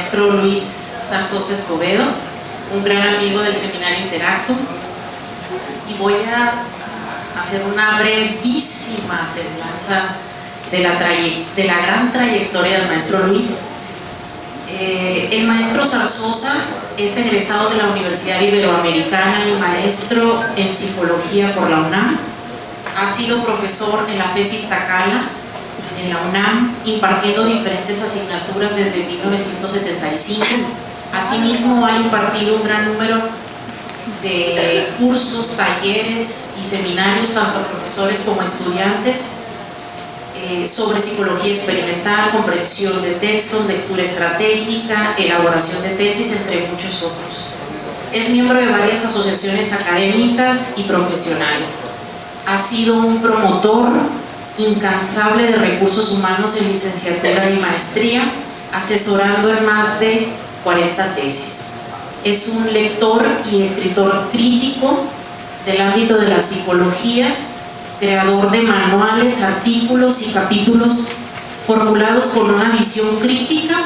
maestro Luis Zarzosa Escobedo, un gran amigo del Seminario Interactum, y voy a hacer una brevísima semblanza de la gran trayectoria del maestro Luis. El maestro Zarzosa es egresado de la Universidad Iberoamericana y maestro en psicología por la UNAM. Ha sido profesor en la FES Iztacala, en la UNAM, impartiendo diferentes asignaturas desde 1975. Asimismo, ha impartido un gran número de cursos, talleres y seminarios, tanto a profesores como estudiantes, sobre psicología experimental, comprensión de textos, lectura estratégica, elaboración de tesis, entre muchos otros. Es miembro de varias asociaciones académicas y profesionales. Ha sido un promotor incansable de recursos humanos en licenciatura y maestría, asesorando en más de 40 tesis. Es un lector y escritor crítico del ámbito de la psicología, creador de manuales, artículos y capítulos formulados con una visión crítica,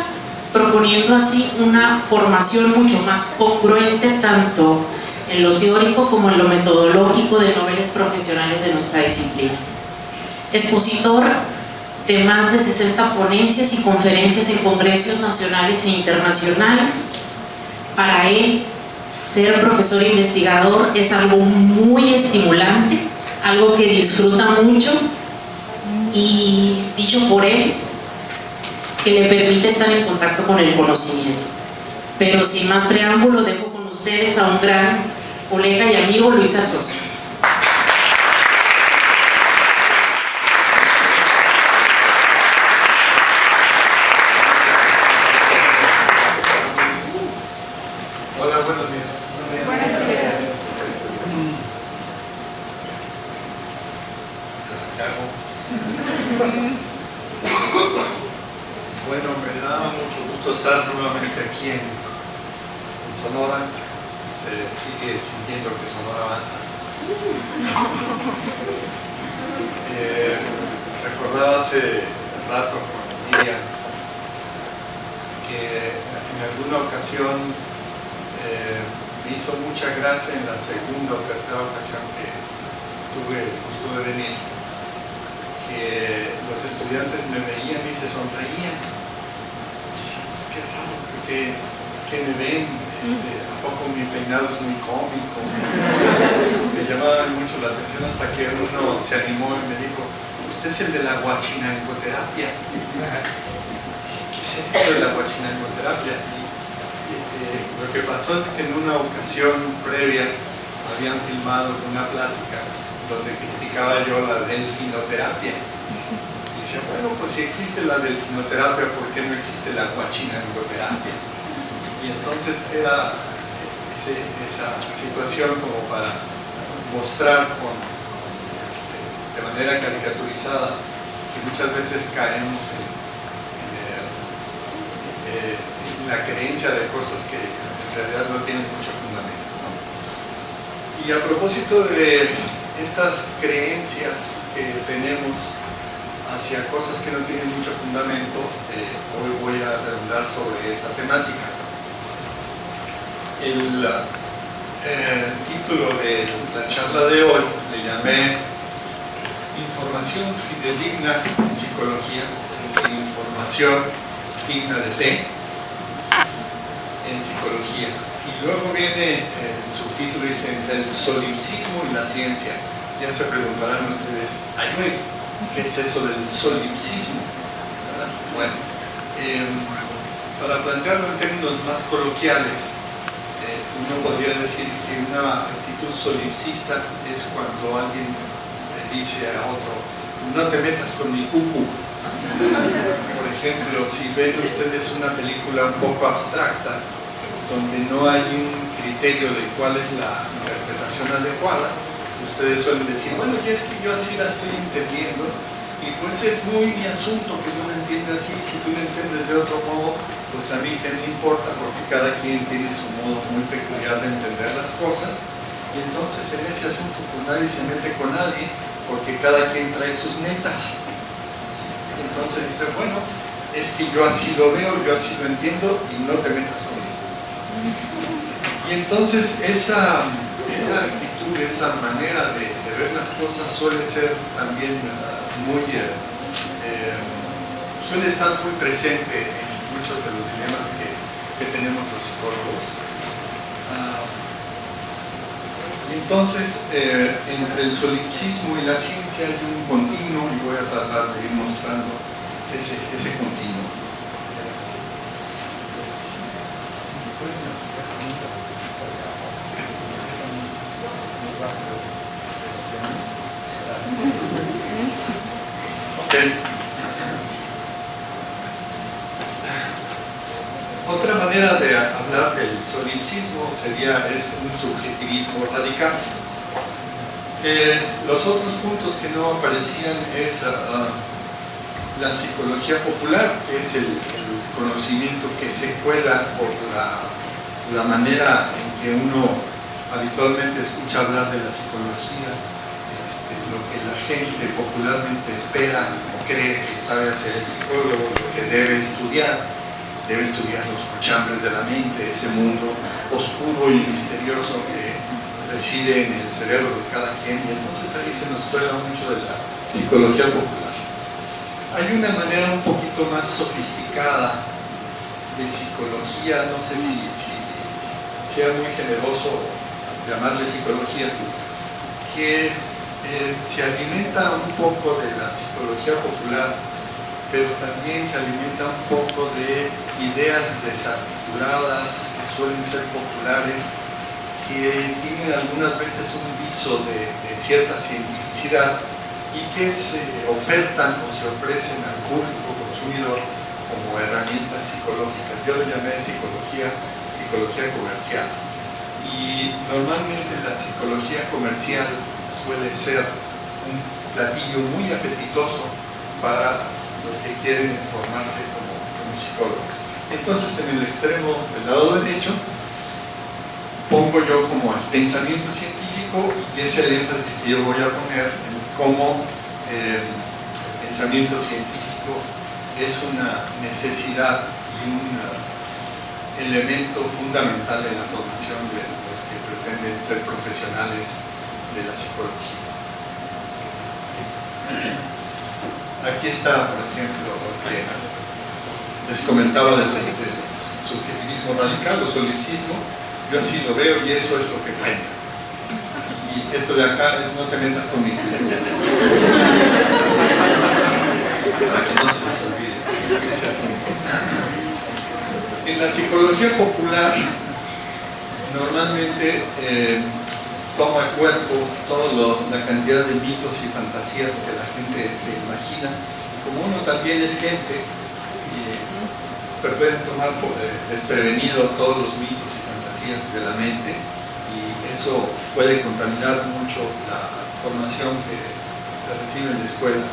proponiendo así una formación mucho más congruente tanto en lo teórico como en lo metodológico de niveles profesionales de nuestra disciplina. Expositor de más de 60 ponencias y conferencias en congresos nacionales e internacionales. Para él, ser profesor e investigador es algo muy estimulante, algo que disfruta mucho y, dicho por él, que le permite estar en contacto con el conocimiento. Pero sin más preámbulo, dejo con ustedes a un gran colega y amigo, Luis Zarzosa. Hola, buenos días. Buenos días. ¿Qué hago? Bueno, me da mucho gusto estar nuevamente aquí en Sonora. Se sigue sintiendo que Sonora avanza. Recordaba hace rato con Miriam que en alguna ocasión me hizo mucha gracia en la segunda o tercera ocasión que tuve el gusto de venir, que los estudiantes me veían y se sonreían. Y decía, pues qué raro, porque me ven, ¿a poco mi peinado es muy cómico? Me llamaba mucho la atención hasta que uno se animó y me dijo, usted es el de la huachinangoterapia. ¿Qué es eso de la huachinangoterapia? Lo que pasó es que en una ocasión previa habían filmado una plática donde criticaba yo la delfinoterapia. Y decía, bueno, pues si existe la delfinoterapia, ¿por qué no existe la huachinangoterapia? Y entonces era esa situación como para mostrar de manera caricaturizada que muchas veces caemos en la creencia de cosas que en realidad no tienen mucho fundamento, ¿no? Y a propósito de estas creencias que tenemos hacia cosas que no tienen mucho fundamento, hoy voy a redundar sobre esa temática. El título de la charla de hoy le llamé Información fidedigna en psicología, es decir, información digna de fe en psicología. Y luego viene el subtítulo, dice, entre el solipsismo y la ciencia. Ya se preguntarán ustedes, ay güey, ¿qué es eso del solipsismo? ¿Verdad? Bueno, para plantearlo en términos más coloquiales, uno podría decir que una actitud solipsista es cuando alguien le dice a otro, no te metas con mi cucu. Por ejemplo, si ven ustedes una película un poco abstracta, donde no hay un criterio de cuál es la interpretación adecuada, ustedes suelen decir, bueno, y es que yo así la estoy entendiendo, y pues es muy mi asunto que yo lo entienda así, si tú lo entiendes de otro modo, pues a mí que no importa, porque cada quien tiene su modo muy peculiar de entender las cosas, y entonces en ese asunto pues nadie se mete con nadie, porque cada quien trae sus netas. Entonces dice, bueno, es que yo así lo veo, yo así lo entiendo y no te metas conmigo. Y entonces esa actitud, esa manera de ver las cosas suele ser también suele estar muy presente en muchos de los dilemas que tenemos los psicólogos. Entonces, entre el solipsismo y la ciencia hay un continuo, y voy a tratar de ir mostrando ese continuo. Okay. Otra manera de hablar del solipsismo es un subjetivismo radical. Los otros puntos que no aparecían es la psicología popular, que es el conocimiento que se cuela por la manera en que uno habitualmente escucha hablar de la psicología, lo que la gente popularmente espera o cree que sabe hacer el psicólogo, lo que debe estudiar los cochambres de la mente, ese mundo oscuro y misterioso que reside en el cerebro de cada quien, y entonces ahí se nos cuela mucho de la psicología popular. Hay una manera un poquito más sofisticada de psicología, no sé si sea muy generoso llamarle psicología, que se alimenta un poco de la psicología popular, pero también se alimenta un poco de ideas desarticuladas que suelen ser populares, que tienen algunas veces un viso de cierta cientificidad y que se ofertan o se ofrecen al público consumidor como herramientas psicológicas. Yo le llamé psicología comercial. Y normalmente la psicología comercial suele ser un platillo muy apetitoso para los que quieren formarse como psicólogos. Entonces, en el extremo del lado derecho pongo yo como el pensamiento científico, y es el énfasis que yo voy a poner en cómo el pensamiento científico es una necesidad y un elemento fundamental en la formación de los que pretenden ser profesionales de la psicología. Aquí está, por ejemplo, lo que les comentaba del subjetivismo radical o solipsismo. Yo así lo veo y eso es lo que cuenta. Y esto de acá es: no te metas conmigo. Para que no se les olvide ese asunto. En la psicología popular, normalmente toma cuerpo toda la cantidad de mitos y fantasías que la gente se imagina. Y como uno también es gente, te pueden tomar desprevenidos todos los mitos y fantasías de la mente, y eso puede contaminar mucho la formación que se recibe en la escuela.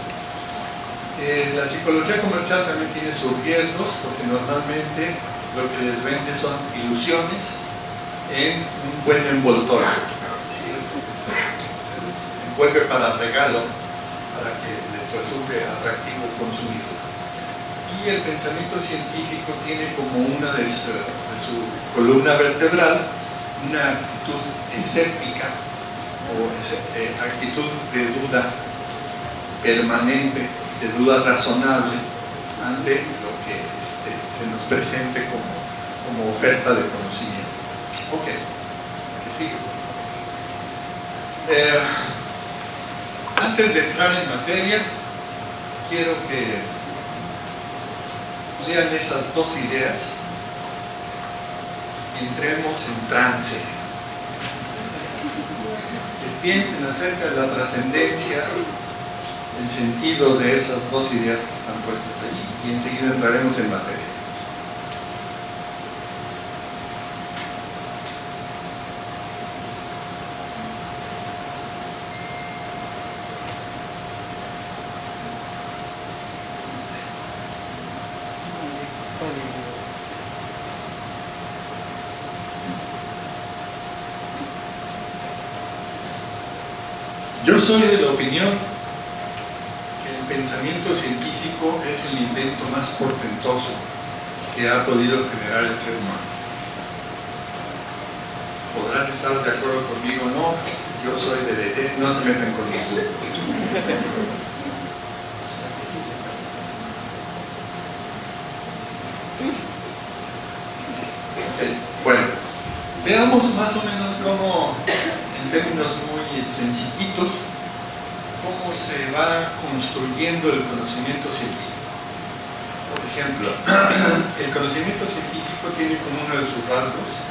La psicología comercial también tiene sus riesgos, porque normalmente lo que les vende son ilusiones en un buen envoltorio. Se les envuelve para regalo, para que les resulte atractivo consumirlo. Y el pensamiento científico tiene como una de su columna vertebral una actitud escéptica o actitud de duda permanente, de duda razonable ante lo que se nos presente como oferta de conocimiento. Ok, que sigue. Antes de entrar en materia, quiero que lean esas dos ideas y entremos en trance. Que piensen acerca de la trascendencia, el sentido de esas dos ideas que están puestas allí, y enseguida entraremos en materia. Yo soy de la opinión que el pensamiento científico es el invento más portentoso que ha podido generar el ser humano. Podrán estar de acuerdo conmigo o no, yo soy de la idea, no se metan conmigo. Okay. Bueno, veamos más o menos cómo, en términos muy sencillitos, cómo se va construyendo el conocimiento científico. Por ejemplo, el conocimiento científico tiene como uno de sus rasgos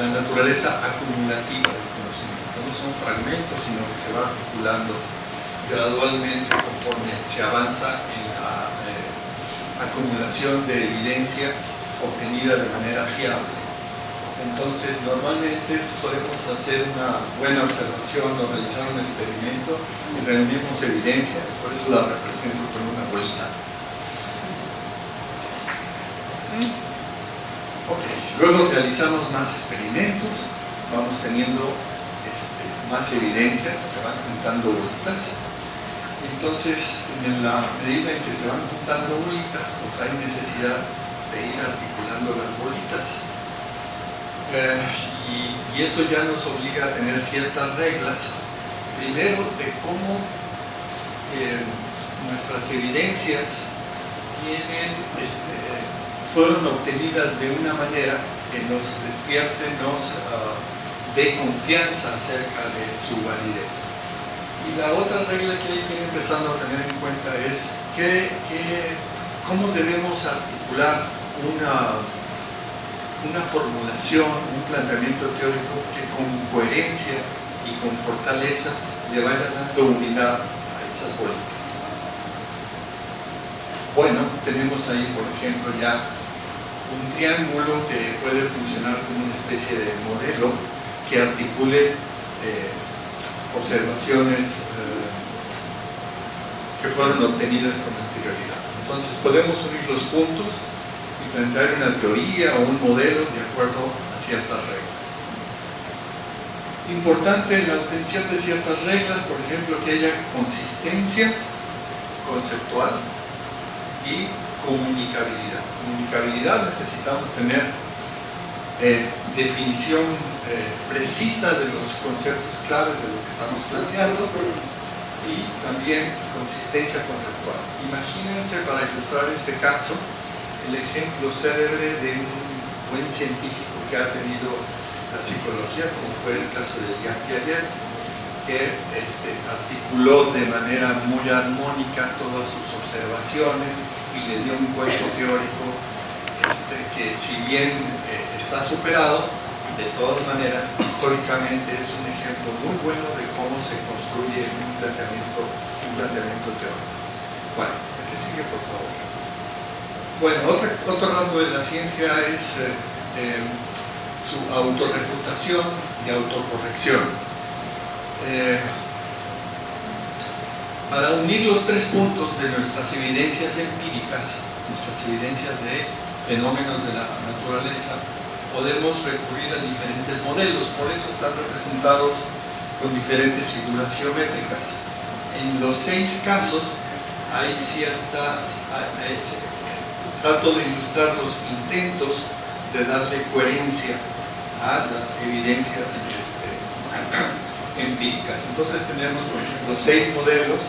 la naturaleza acumulativa del conocimiento. No son fragmentos, sino que se va articulando gradualmente conforme se avanza en la acumulación de evidencia obtenida de manera fiable. Entonces, normalmente solemos hacer una buena observación o realizar un experimento y reunimos evidencia, por eso la represento con una bolita. Ok, luego realizamos más experimentos, vamos teniendo más evidencias, se van juntando bolitas. Entonces, en la medida en que se van juntando bolitas, pues hay necesidad de ir articulando las bolitas. Y eso ya nos obliga a tener ciertas reglas. Primero, de cómo nuestras evidencias fueron obtenidas de una manera que nos despierte, nos dé confianza acerca de su validez. Y la otra regla que hay que ir empezando a tener en cuenta es cómo debemos articular una formulación, un planteamiento teórico que con coherencia y con fortaleza le vaya dando unidad a esas bolitas. Bueno, tenemos ahí, por ejemplo, ya un triángulo que puede funcionar como una especie de modelo que articule observaciones que fueron obtenidas con anterioridad. Entonces podemos unir los puntos y plantear una teoría o un modelo de acuerdo a ciertas reglas. Importante la obtención de ciertas reglas, por ejemplo, que haya consistencia conceptual y comunicabilidad. Comunicabilidad, necesitamos tener definición precisa de los conceptos claves de lo que estamos planteando y también consistencia conceptual. Imagínense, para ilustrar este caso, el ejemplo célebre de un buen científico que ha tenido la psicología, como fue el caso de Jean Piaget, que articuló de manera muy armónica todas sus observaciones y le dio un cuerpo teórico que, si bien está superado, de todas maneras históricamente es un ejemplo muy bueno de cómo se construye un planteamiento teórico. Bueno, ¿a qué sigue, por favor? Bueno, otro rasgo de la ciencia es su autorrefutación y autocorrección. Para unir los tres puntos de nuestras evidencias empíricas, nuestras evidencias de fenómenos de la naturaleza, podemos recurrir a diferentes modelos, por eso están representados con diferentes figuras geométricas. En los 6 casos hay trato de ilustrar los intentos de darle coherencia a las evidencias empíricas. Entonces tenemos, por ejemplo, 6 modelos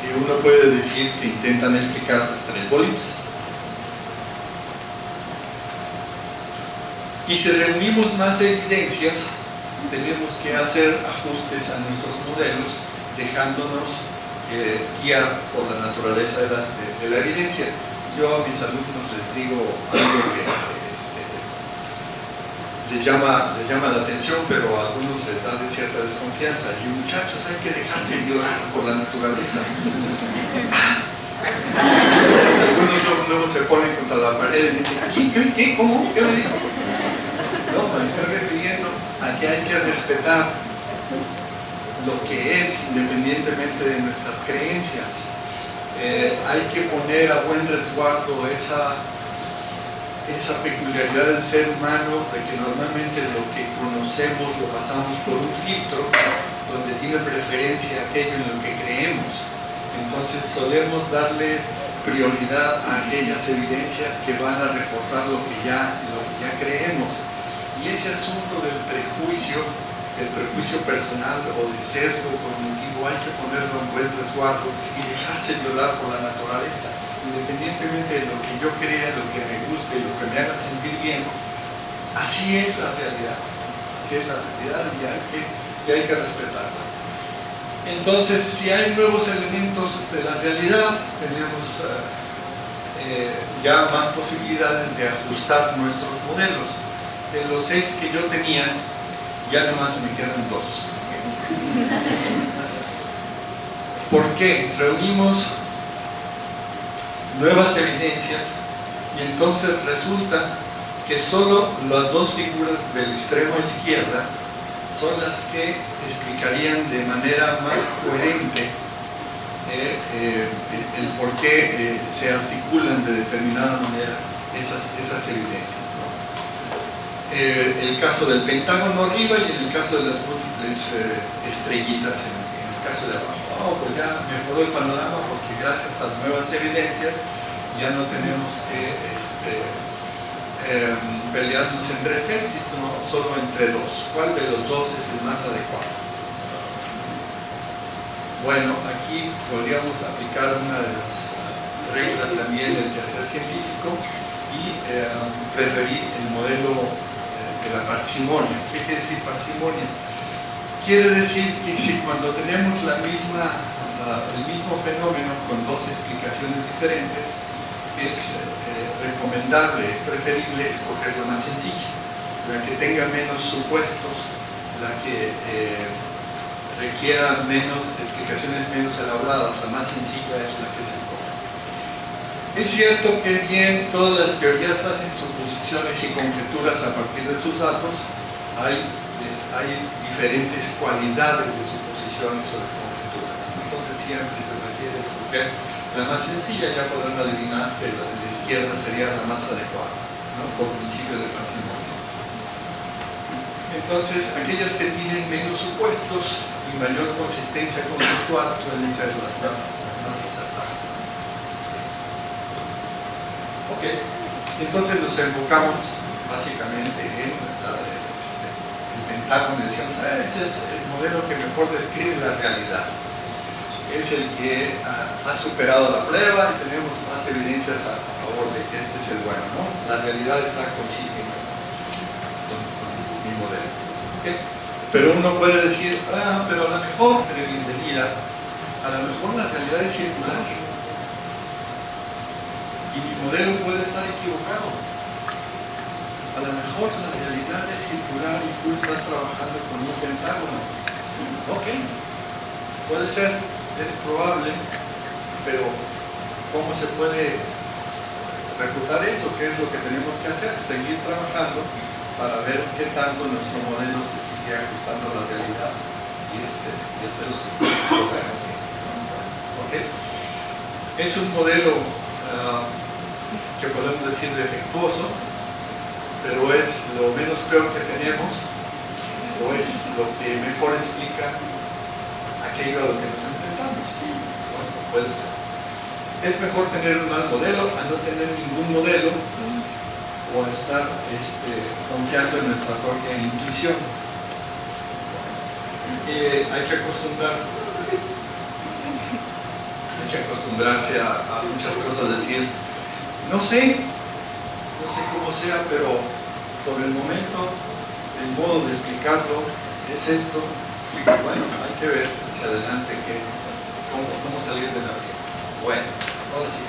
que uno puede decir que intentan explicar las 3 bolitas. Y si reunimos más evidencias, tenemos que hacer ajustes a nuestros modelos, dejándonos guiar por la naturaleza de la evidencia. Yo a mis alumnos les digo algo que les llama la atención, pero a algunos les da de cierta desconfianza. Y muchachos, hay que dejarse violar por la naturaleza. Algunos luego se ponen contra la pared y dicen, ¿qué? ¿Cómo? ¿Qué me dijo? No, me estoy refiriendo a que hay que respetar lo que es, independientemente de nuestras creencias. Hay que poner a buen resguardo esa peculiaridad del ser humano, de que normalmente lo que conocemos lo pasamos por un filtro donde tiene preferencia aquello en lo que creemos. Entonces solemos darle prioridad a aquellas evidencias que van a reforzar lo que ya creemos. Y ese asunto del prejuicio personal o de sesgo cognitivo, hay que ponerlo en buen resguardo y dejarse violar por la naturaleza. Independientemente de lo que yo crea, lo que me guste, lo que me haga sentir bien, así es la realidad. Así es la realidad y hay que respetarla. Entonces, si hay nuevos elementos de la realidad, tenemos ya más posibilidades de ajustar nuestros modelos. De los 6 que yo tenía, ya nomás me quedan 2. ¿Por qué? Reunimos nuevas evidencias y entonces resulta que solo las 2 figuras del extremo izquierda son las que explicarían de manera más coherente el por qué se articulan de determinada manera esas evidencias, ¿no? El caso del pentágono arriba y en el caso de las múltiples estrellitas en el caso de abajo. Pues ya mejoró el panorama porque gracias a nuevas evidencias ya no tenemos que pelearnos entre 6, sino solo entre 2. ¿Cuál de los 2 es el más adecuado? Bueno, aquí podríamos aplicar una de las reglas también del quehacer científico y preferir el modelo de la parsimonia. ¿Qué quiere decir parsimonia? Quiere decir que si cuando tenemos el mismo fenómeno con 2 explicaciones diferentes, es recomendable, es preferible escoger la más sencilla, la que tenga menos supuestos, la que requiera explicaciones menos elaboradas. La más sencilla es la que se escoge. Es cierto que bien todas las teorías hacen suposiciones y conjeturas a partir de sus datos. Hay diferentes cualidades de suposiciones o de conjeturas, entonces siempre se refiere a escoger la más sencilla. Ya podrán adivinar que la de la izquierda sería la más adecuada, ¿no? Por principio de parsimonia. Entonces, aquellas que tienen menos supuestos y mayor consistencia conceptual suelen ser las más acertadas. Ok, entonces nos enfocamos básicamente en el pentágono. Decíamos, ese es el modelo que mejor describe la realidad. Es el que ha superado la prueba y tenemos más evidencias a favor de que este es el bueno, ¿no? La realidad está coincide con mi modelo. ¿Okay? Pero uno puede decir, pero a lo mejor, pero bienvenida, a lo mejor la realidad es circular y mi modelo puede estar equivocado. A lo mejor la realidad es circular y tú estás trabajando con un pentágono. Ok, puede ser, es probable, pero ¿cómo se puede refutar eso? ¿Qué es lo que tenemos que hacer? Seguir trabajando para ver qué tanto nuestro modelo se sigue ajustando a la realidad y hacer los ejercicios correctos, ¿no? ¿Okay? Es un modelo que podemos decir defectuoso, pero es lo menos peor que tenemos, o es lo que mejor explica aquello a lo que nos enfrentamos. Bueno, puede ser. Es mejor tener un mal modelo a no tener ningún modelo o estar confiando en nuestra propia intuición. Hay que acostumbrarse a muchas cosas, decir, no sé cómo sea, pero por el momento el modo de explicarlo es esto, y bueno, hay que ver hacia adelante cómo salir de la vida. Bueno, ahora sí,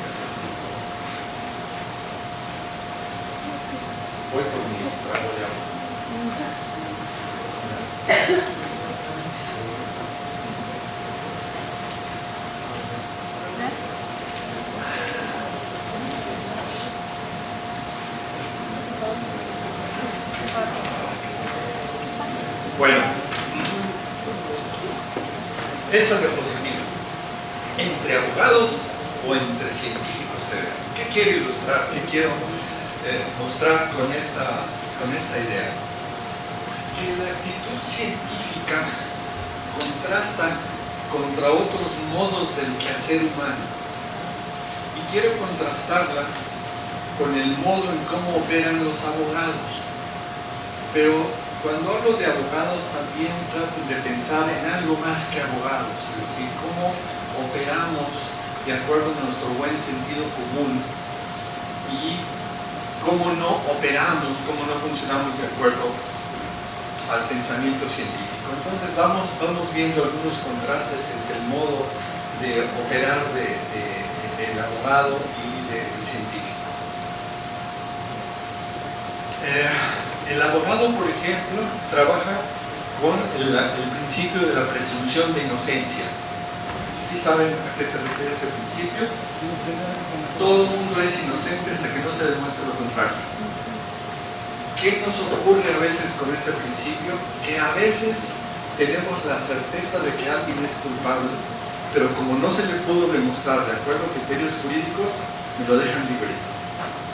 voy por mi trago de agua. Bueno, esta diapositiva, entre abogados o entre científicos teóricos. ¿Qué quiero ilustrar? ¿Qué quiero mostrar con esta idea? Que la actitud científica contrasta contra otros modos del quehacer humano. Y quiero contrastarla con el modo en cómo operan los abogados. Pero cuando hablo de abogados también trato de pensar en algo más que abogados, es decir, cómo operamos de acuerdo a nuestro buen sentido común y cómo no operamos, cómo no funcionamos de acuerdo al pensamiento científico. Entonces vamos viendo algunos contrastes entre el modo de operar del abogado y del científico. El abogado, por ejemplo, trabaja con el principio de la presunción de inocencia. ¿Sí saben a qué se refiere ese principio? Todo el mundo es inocente hasta que no se demuestre lo contrario. ¿Qué nos ocurre a veces con ese principio? Que a veces tenemos la certeza de que alguien es culpable, pero como no se le pudo demostrar de acuerdo a criterios jurídicos, me lo dejan libre.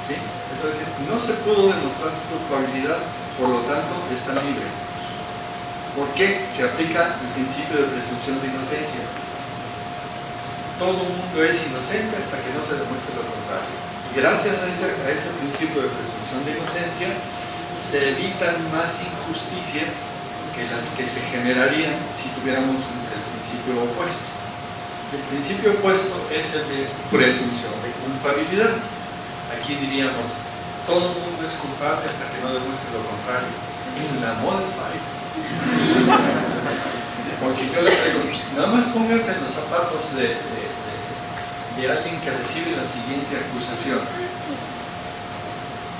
¿Sí? Entonces, no se pudo demostrar su culpabilidad, por lo tanto, está libre. ¿Por qué? Se aplica el principio de presunción de inocencia. Todo el mundo es inocente hasta que no se demuestre lo contrario. Y gracias a ese principio de presunción de inocencia, se evitan más injusticias que las que se generarían si tuviéramos el principio opuesto. El principio opuesto es el de presunción de culpabilidad. Aquí diríamos, todo el mundo es culpable hasta que no demuestre lo contrario. En la Model 5. Porque yo le pregunto, nada más pónganse en los zapatos de alguien que recibe la siguiente acusación.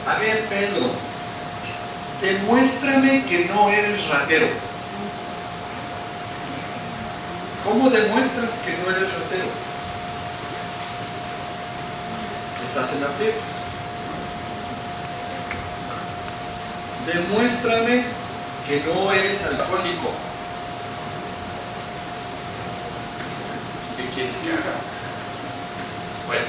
A ver, Pedro, demuéstrame que no eres ratero. ¿Cómo demuestras que no eres ratero? Estás en aprietos. Demuéstrame que no eres alcohólico. ¿Qué quieres que haga? Bueno,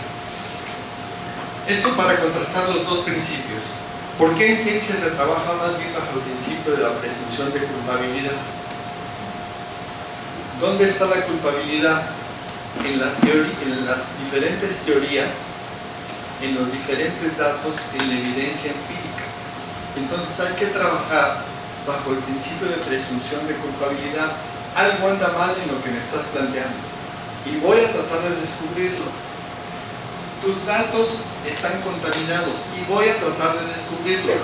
esto para contrastar los dos principios. ¿Por qué en ciencia se trabaja más bien bajo el principio de la presunción de culpabilidad? ¿Dónde está la culpabilidad? En las diferentes teorías, en los diferentes datos, en la evidencia empírica. Entonces hay que trabajar bajo el principio de presunción de culpabilidad. Algo anda mal en lo que me estás planteando y voy a tratar de descubrirlo. Tus datos están contaminados y voy a tratar de descubrirlo.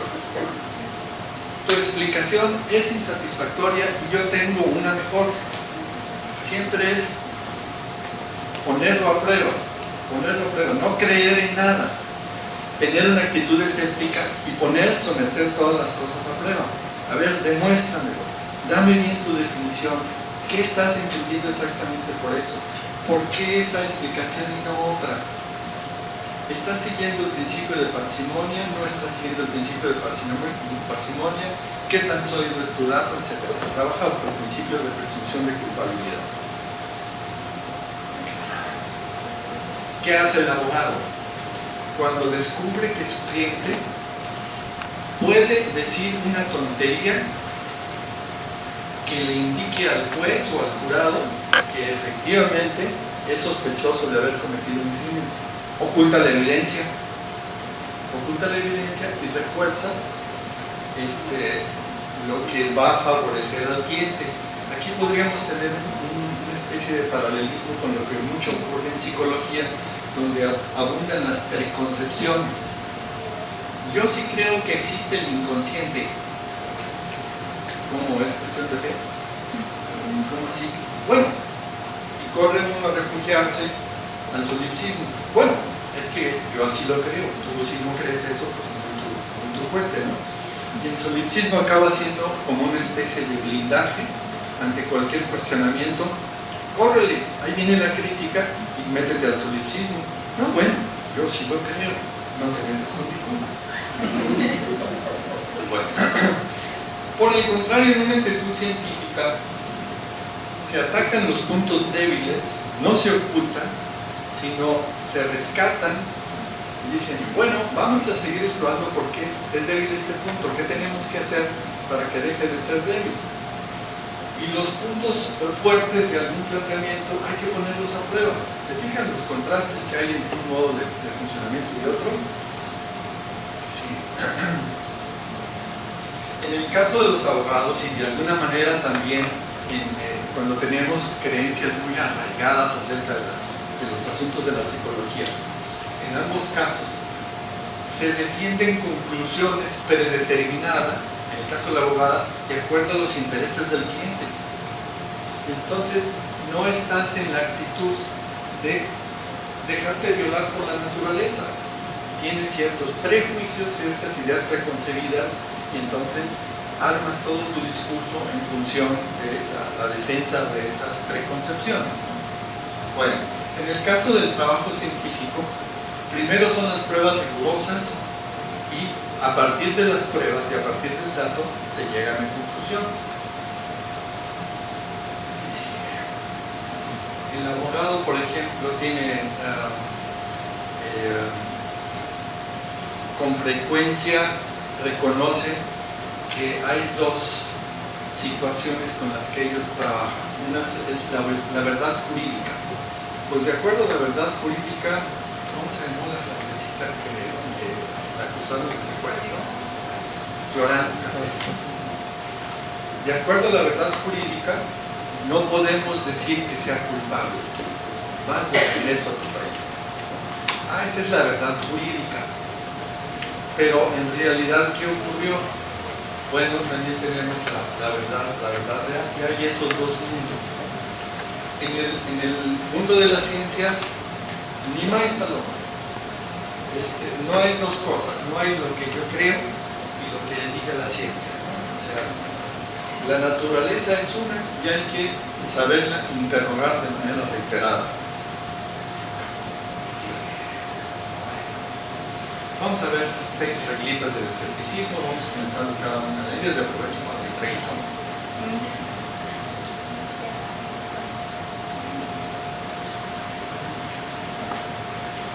Tu explicación es insatisfactoria y yo tengo una mejor. Siempre es ponerlo a prueba, no creer en nada, tener una actitud escéptica y someter todas las cosas a prueba. A ver, demuéstramelo, dame bien tu definición, ¿qué estás entendiendo exactamente por eso? ¿Por qué esa explicación y no otra? ¿Estás siguiendo el principio de parsimonia? ¿No estás siguiendo el principio de parsimonia? ¿Qué tan sólido es tu dato? Etcétera. Se trabaja por el principio de presunción de culpabilidad. ¿Qué hace el abogado? Cuando descubre que su cliente puede decir una tontería que le indique al juez o al jurado que efectivamente es sospechoso de haber cometido un crimen, oculta la evidencia y refuerza lo que va a favorecer al cliente. Aquí podríamos tener una especie de paralelismo con lo que mucho ocurre en psicología, donde abundan las preconcepciones. Yo sí creo que existe el inconsciente. ¿Cómo es cuestión de fe? ¿Cómo así? Bueno, y corre uno a refugiarse al solipsismo. Bueno, es que yo así lo creo, tú si no crees eso, pues muy tu cuente, ¿no? Y el solipsismo acaba siendo como una especie de blindaje ante cualquier cuestionamiento. Córrele, ahí viene la crítica y métete al solipsismo. No, bueno, yo sí lo creo, no te metas conmigo. Bueno, por el contrario, en una actitud científica se atacan los puntos débiles, no se ocultan, sino se rescatan y dicen, bueno, vamos a seguir explorando por qué es débil este punto, qué tenemos que hacer para que deje de ser débil. Y los puntos fuertes de algún planteamiento hay que ponerlos a prueba. ¿Se fijan los contrastes que hay entre un modo de funcionamiento y otro? Sí. En el caso de los abogados, y de alguna manera también cuando tenemos creencias muy arraigadas acerca de los asuntos de la psicología, en ambos casos se defienden conclusiones predeterminadas, en el caso de la abogada, de acuerdo a los intereses del cliente. Entonces, no estás en la actitud de dejarte violar por la naturaleza. Tienes ciertos prejuicios, ciertas ideas preconcebidas, y entonces armas todo tu discurso en función de la defensa de esas preconcepciones. Bueno, en el caso del trabajo científico, primero son las pruebas rigurosas y a partir de las pruebas y a partir del dato se llegan a conclusiones. El abogado, por ejemplo, tiene con frecuencia reconoce que hay dos situaciones con las que ellos trabajan. Una es la verdad jurídica. Pues de acuerdo a la verdad jurídica, ¿cómo se llamó la francesita que la acusaron de secuestro? Florent Cassés. De acuerdo a la verdad jurídica, no podemos decir que sea culpable. Vas de regreso a tu país. Esa es la verdad jurídica. Pero en realidad, ¿qué ocurrió? Bueno, también tenemos la verdad real. Y hay esos dos mundos. En el mundo de la ciencia, ni más paloma. No hay dos cosas. No hay lo que yo creo y lo que diga la ciencia, ¿no? O sea, la naturaleza es una y hay que saberla interrogar de manera reiterada. Vamos a ver 6 reglitas del escepticismo, vamos comentando cada una de ellas, de aprovecho para mi traguito.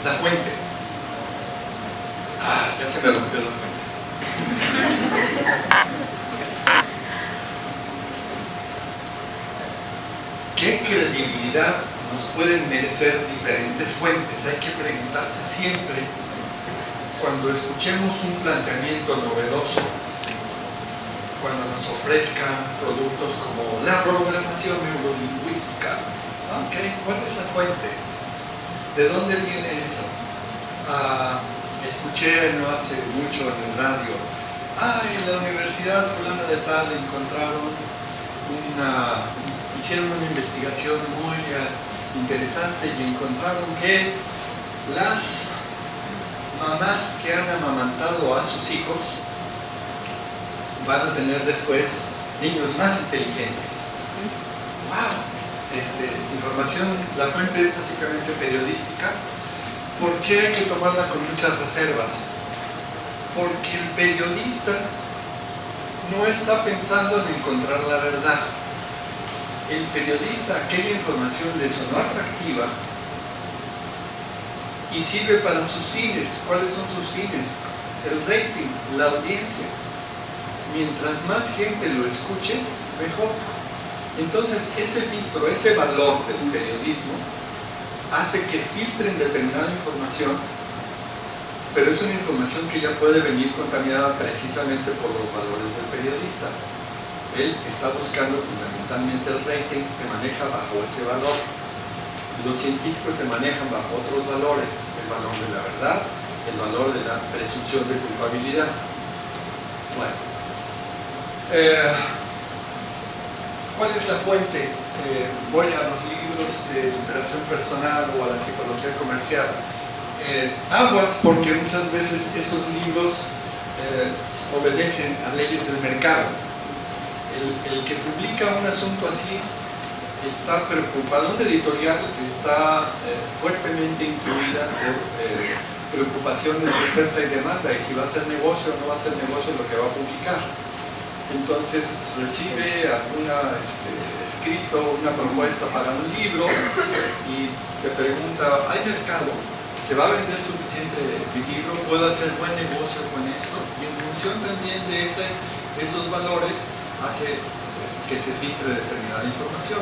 La fuente. Ya se me rompió la fuente. ¿Qué credibilidad nos pueden merecer diferentes fuentes? Hay que preguntarse siempre, cuando escuchemos un planteamiento novedoso, cuando nos ofrezcan productos como la programación neurolingüística, ¿cuál es la fuente? ¿De dónde viene eso? Escuché no hace mucho en el radio, en la universidad fulana de tal encontraron hicieron una investigación muy interesante y encontraron que las mamás que han amamantado a sus hijos van a tener después niños más inteligentes. ¡Wow! Información, la fuente es básicamente periodística. ¿Por qué hay que tomarla con muchas reservas? Porque el periodista no está pensando en encontrar la verdad. El periodista, aquella información le sonó atractiva y sirve para sus fines. ¿Cuáles son sus fines? El rating, la audiencia. Mientras más gente lo escuche, mejor. Entonces, ese filtro, ese valor del periodismo hace que filtren determinada información, pero es una información que ya puede venir contaminada precisamente por los valores del periodista. Él está buscando fundamentalmente el rating, se maneja bajo ese valor. Los científicos se manejan bajo otros valores, el valor de la verdad, el valor de la presunción de culpabilidad. Bueno, ¿cuál es la fuente? Voy a los libros de superación personal o a la psicología comercial. Aguas, porque muchas veces esos libros obedecen a leyes del mercado. El que publica un asunto así está preocupado, un editorial está fuertemente influida por preocupaciones de oferta y demanda, y si va a ser negocio o no va a ser negocio lo que va a publicar. Entonces recibe algún escrito, una propuesta para un libro y se pregunta, ¿hay mercado? ¿Se va a vender suficiente mi libro? ¿Puedo hacer buen negocio con esto? Y en función también de esos valores hace que se filtre determinada información.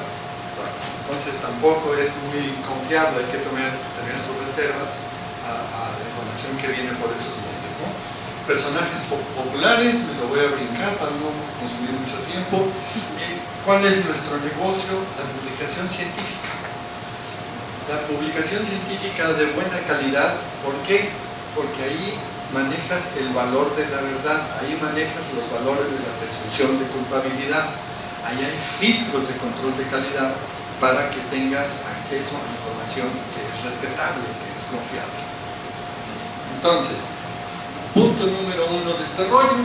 Bueno, entonces tampoco es muy confiable, hay que tener sus reservas a la información que viene por esos medios, ¿no? Personajes populares, me lo voy a brincar para no consumir mucho tiempo. ¿Cuál es nuestro negocio? La publicación científica. La publicación científica de buena calidad, ¿por qué? Porque ahí manejas el valor de la verdad, ahí manejas los valores de la presunción de culpabilidad, ahí hay filtros de control de calidad para que tengas acceso a información que es respetable, que es confiable. Entonces, punto número 1 de este rollo: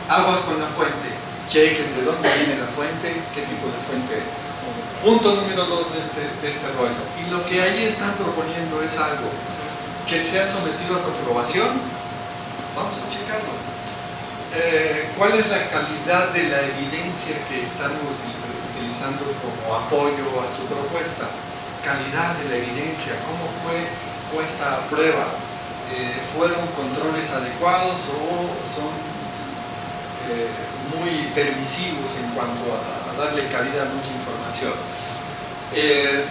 aguas con la fuente. Chequen de dónde viene la fuente, qué tipo de fuente es. Punto número 2 de este rollo. Y lo que ahí están proponiendo es algo que sea sometido a comprobación. Vamos a checarlo. ¿Cuál es la calidad de la evidencia que están utilizando como apoyo a su propuesta? Calidad de la evidencia, ¿cómo fue puesta a prueba? ¿Fueron controles adecuados o son muy permisivos en cuanto a darle cabida a mucha información?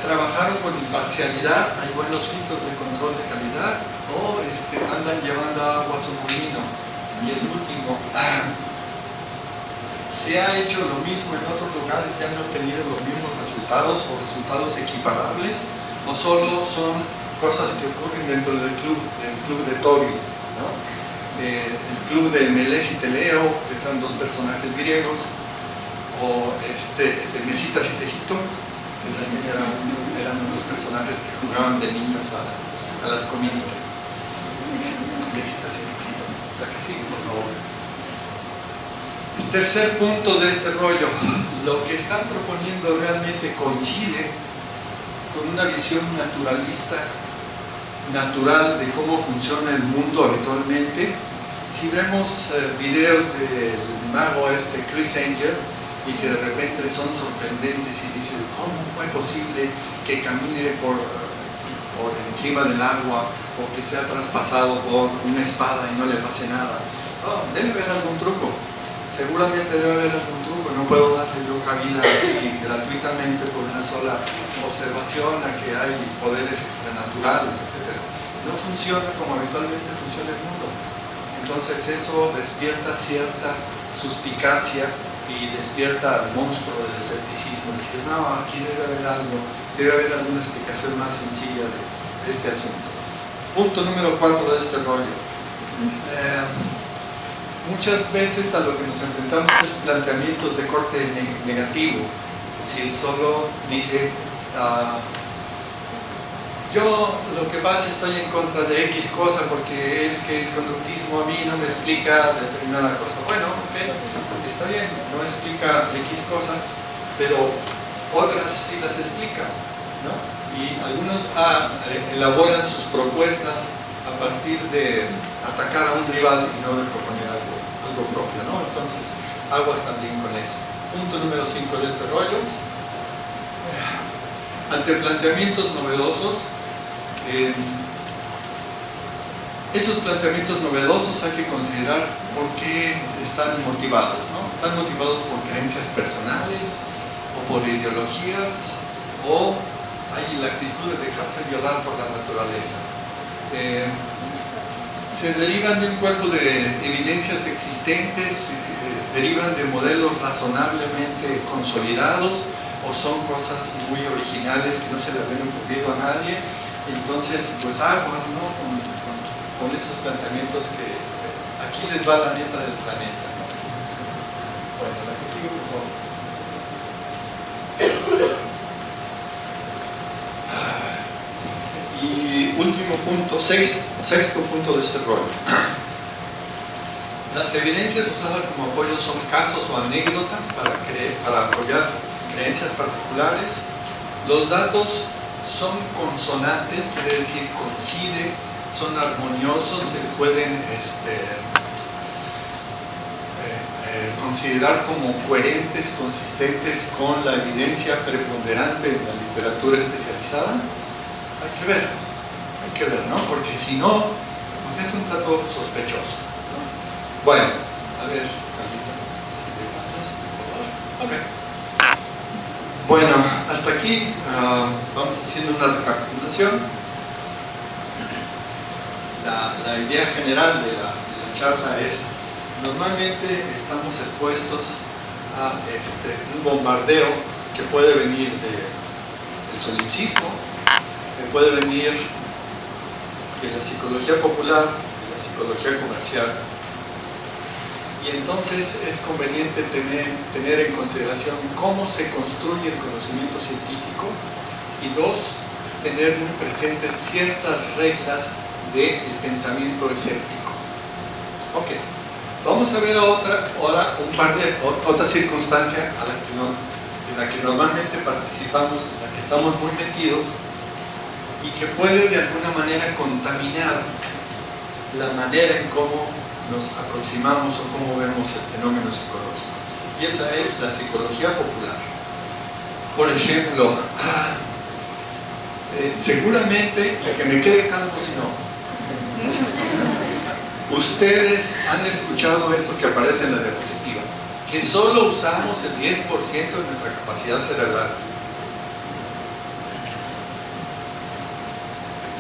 ¿Trabajaron con imparcialidad? ¿Hay buenos filtros de control de calidad? ¿O andan llevando agua a su molino? Y el último, ¿se ha hecho lo mismo en otros lugares? ¿Ya han obtenido los mismos resultados o resultados equiparables? ¿O solo son cosas que ocurren dentro del club de Toby, ¿no? El club de Melés y Teleo, que eran dos personajes griegos, o de Mesitas y Tecito, que también eran unos personajes que jugaban de niños a la comidita. Mesitas y Tecito. La que sigue, por favor. El tercer punto de este rollo: lo que están proponiendo realmente coincide con una visión naturalista, natural, de cómo funciona el mundo habitualmente. Si vemos videos del mago Chris Angel, y que de repente son sorprendentes y dices, ¿cómo fue posible que camine por encima del agua, o que sea traspasado por una espada y no le pase nada? Oh, debe haber algún truco, seguramente debe haber algún truco. No puedo darle yo cabida así gratuitamente por una sola observación a que hay poderes extranaturales, etc. No funciona como habitualmente funciona el mundo. Entonces eso despierta cierta suspicacia y despierta al monstruo del escepticismo. Decir, no, aquí debe haber algo, debe haber alguna explicación más sencilla de este asunto. Punto número 4 de este rollo. Muchas veces a lo que nos enfrentamos es planteamientos de corte negativo. Es decir, solo dice, yo lo que pasa, estoy en contra de X cosa porque es que el conductismo a mí no me explica determinada cosa. Bueno, ok, está bien, no explica X cosa, pero otras sí las explica, ¿no? Y algunos elaboran sus propuestas a partir de atacar a un rival y no de proponer algo propio, ¿no? Entonces, aguas también con eso. Punto número 5 de este rollo: ante planteamientos novedosos, esos planteamientos novedosos hay que considerar por qué están motivados, ¿no? Están motivados por creencias personales o por ideologías, o hay la actitud de dejarse violar por la naturaleza. Se derivan de un cuerpo de evidencias existentes, derivan de modelos razonablemente consolidados, o son cosas muy originales que no se le habían ocurrido a nadie. Entonces, pues aguas, ¿no? Con esos planteamientos que aquí les va la neta del planeta, ¿no? Bueno, la que sigue, por favor. Y último punto, sexto punto de este rollo. Las evidencias usadas como apoyo son casos o anécdotas para apoyar creencias particulares. Los datos son consonantes, quiere decir coinciden, son armoniosos, se pueden considerar como coherentes, consistentes con la evidencia preponderante en la literatura especializada. Hay que ver, ¿no? Porque si no, pues es un dato sospechoso, ¿no? Bueno, a ver, Carlita, aquí vamos haciendo una recapitulación. La idea general de la charla es: normalmente estamos expuestos a un bombardeo que puede venir del solipsismo, que puede venir de la psicología popular, de la psicología comercial, y entonces es conveniente tener en consideración cómo se construye el conocimiento científico, y dos, tener muy presentes ciertas reglas del pensamiento escéptico. Ok, vamos a ver ahora un par de otras circunstancias en la que normalmente participamos, en la que estamos muy metidos, y que puede de alguna manera contaminar la manera en cómo nos aproximamos o cómo vemos el fenómeno psicológico. Y esa es la psicología popular. Por ejemplo, seguramente, y que me quede claro si no, ustedes han escuchado esto que aparece en la diapositiva, que solo usamos el 10% de nuestra capacidad cerebral.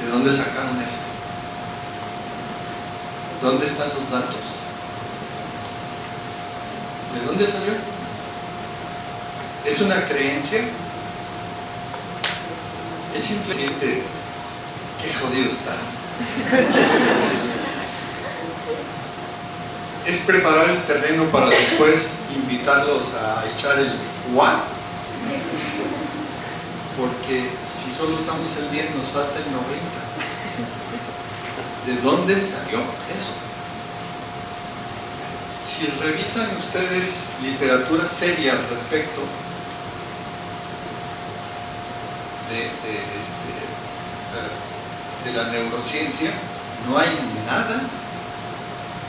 ¿De dónde sacaron eso? ¿Dónde están los datos? ¿De dónde salió? ¿Es una creencia? Es simplemente: qué jodido estás. ¿Es preparar el terreno para después invitarlos a echar el fuá? Porque si solo usamos el 10 nos falta el 90. ¿De dónde salió eso? Si revisan ustedes literatura seria al respecto de la neurociencia, no hay nada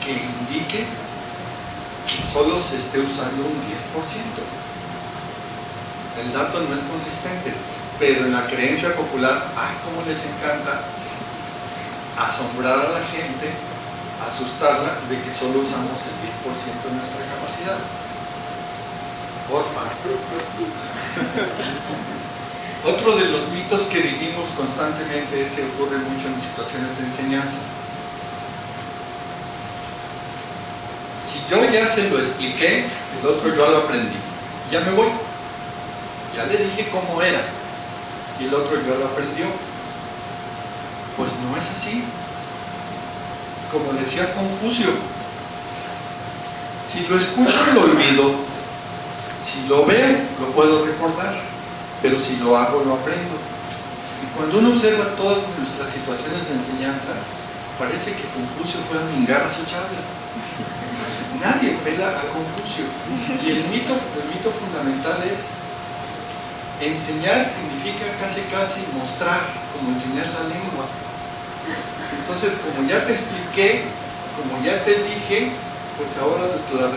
que indique que solo se esté usando un 10%. El dato no es consistente, pero en la creencia popular, cómo les encanta asombrar a la gente, asustarla de que solo usamos el 10% de nuestra capacidad. Porfa. Otro de los mitos que vivimos constantemente, ese ocurre mucho en situaciones de enseñanza. Si yo ya se lo expliqué, el otro yo lo aprendí, ya me voy. Ya le dije cómo era, y el otro ya lo aprendió. Pues no es así. Como decía Confucio, si lo escucho lo olvido, si lo veo lo puedo recordar, pero si lo hago lo aprendo. Y cuando uno observa todas nuestras situaciones de enseñanza, parece que Confucio fue a mingar a su chave. Nadie pela a Confucio. Y el mito fundamental es: enseñar significa casi mostrar, como enseñar la lengua. Entonces, como ya te expliqué, como ya te dije, pues ahora la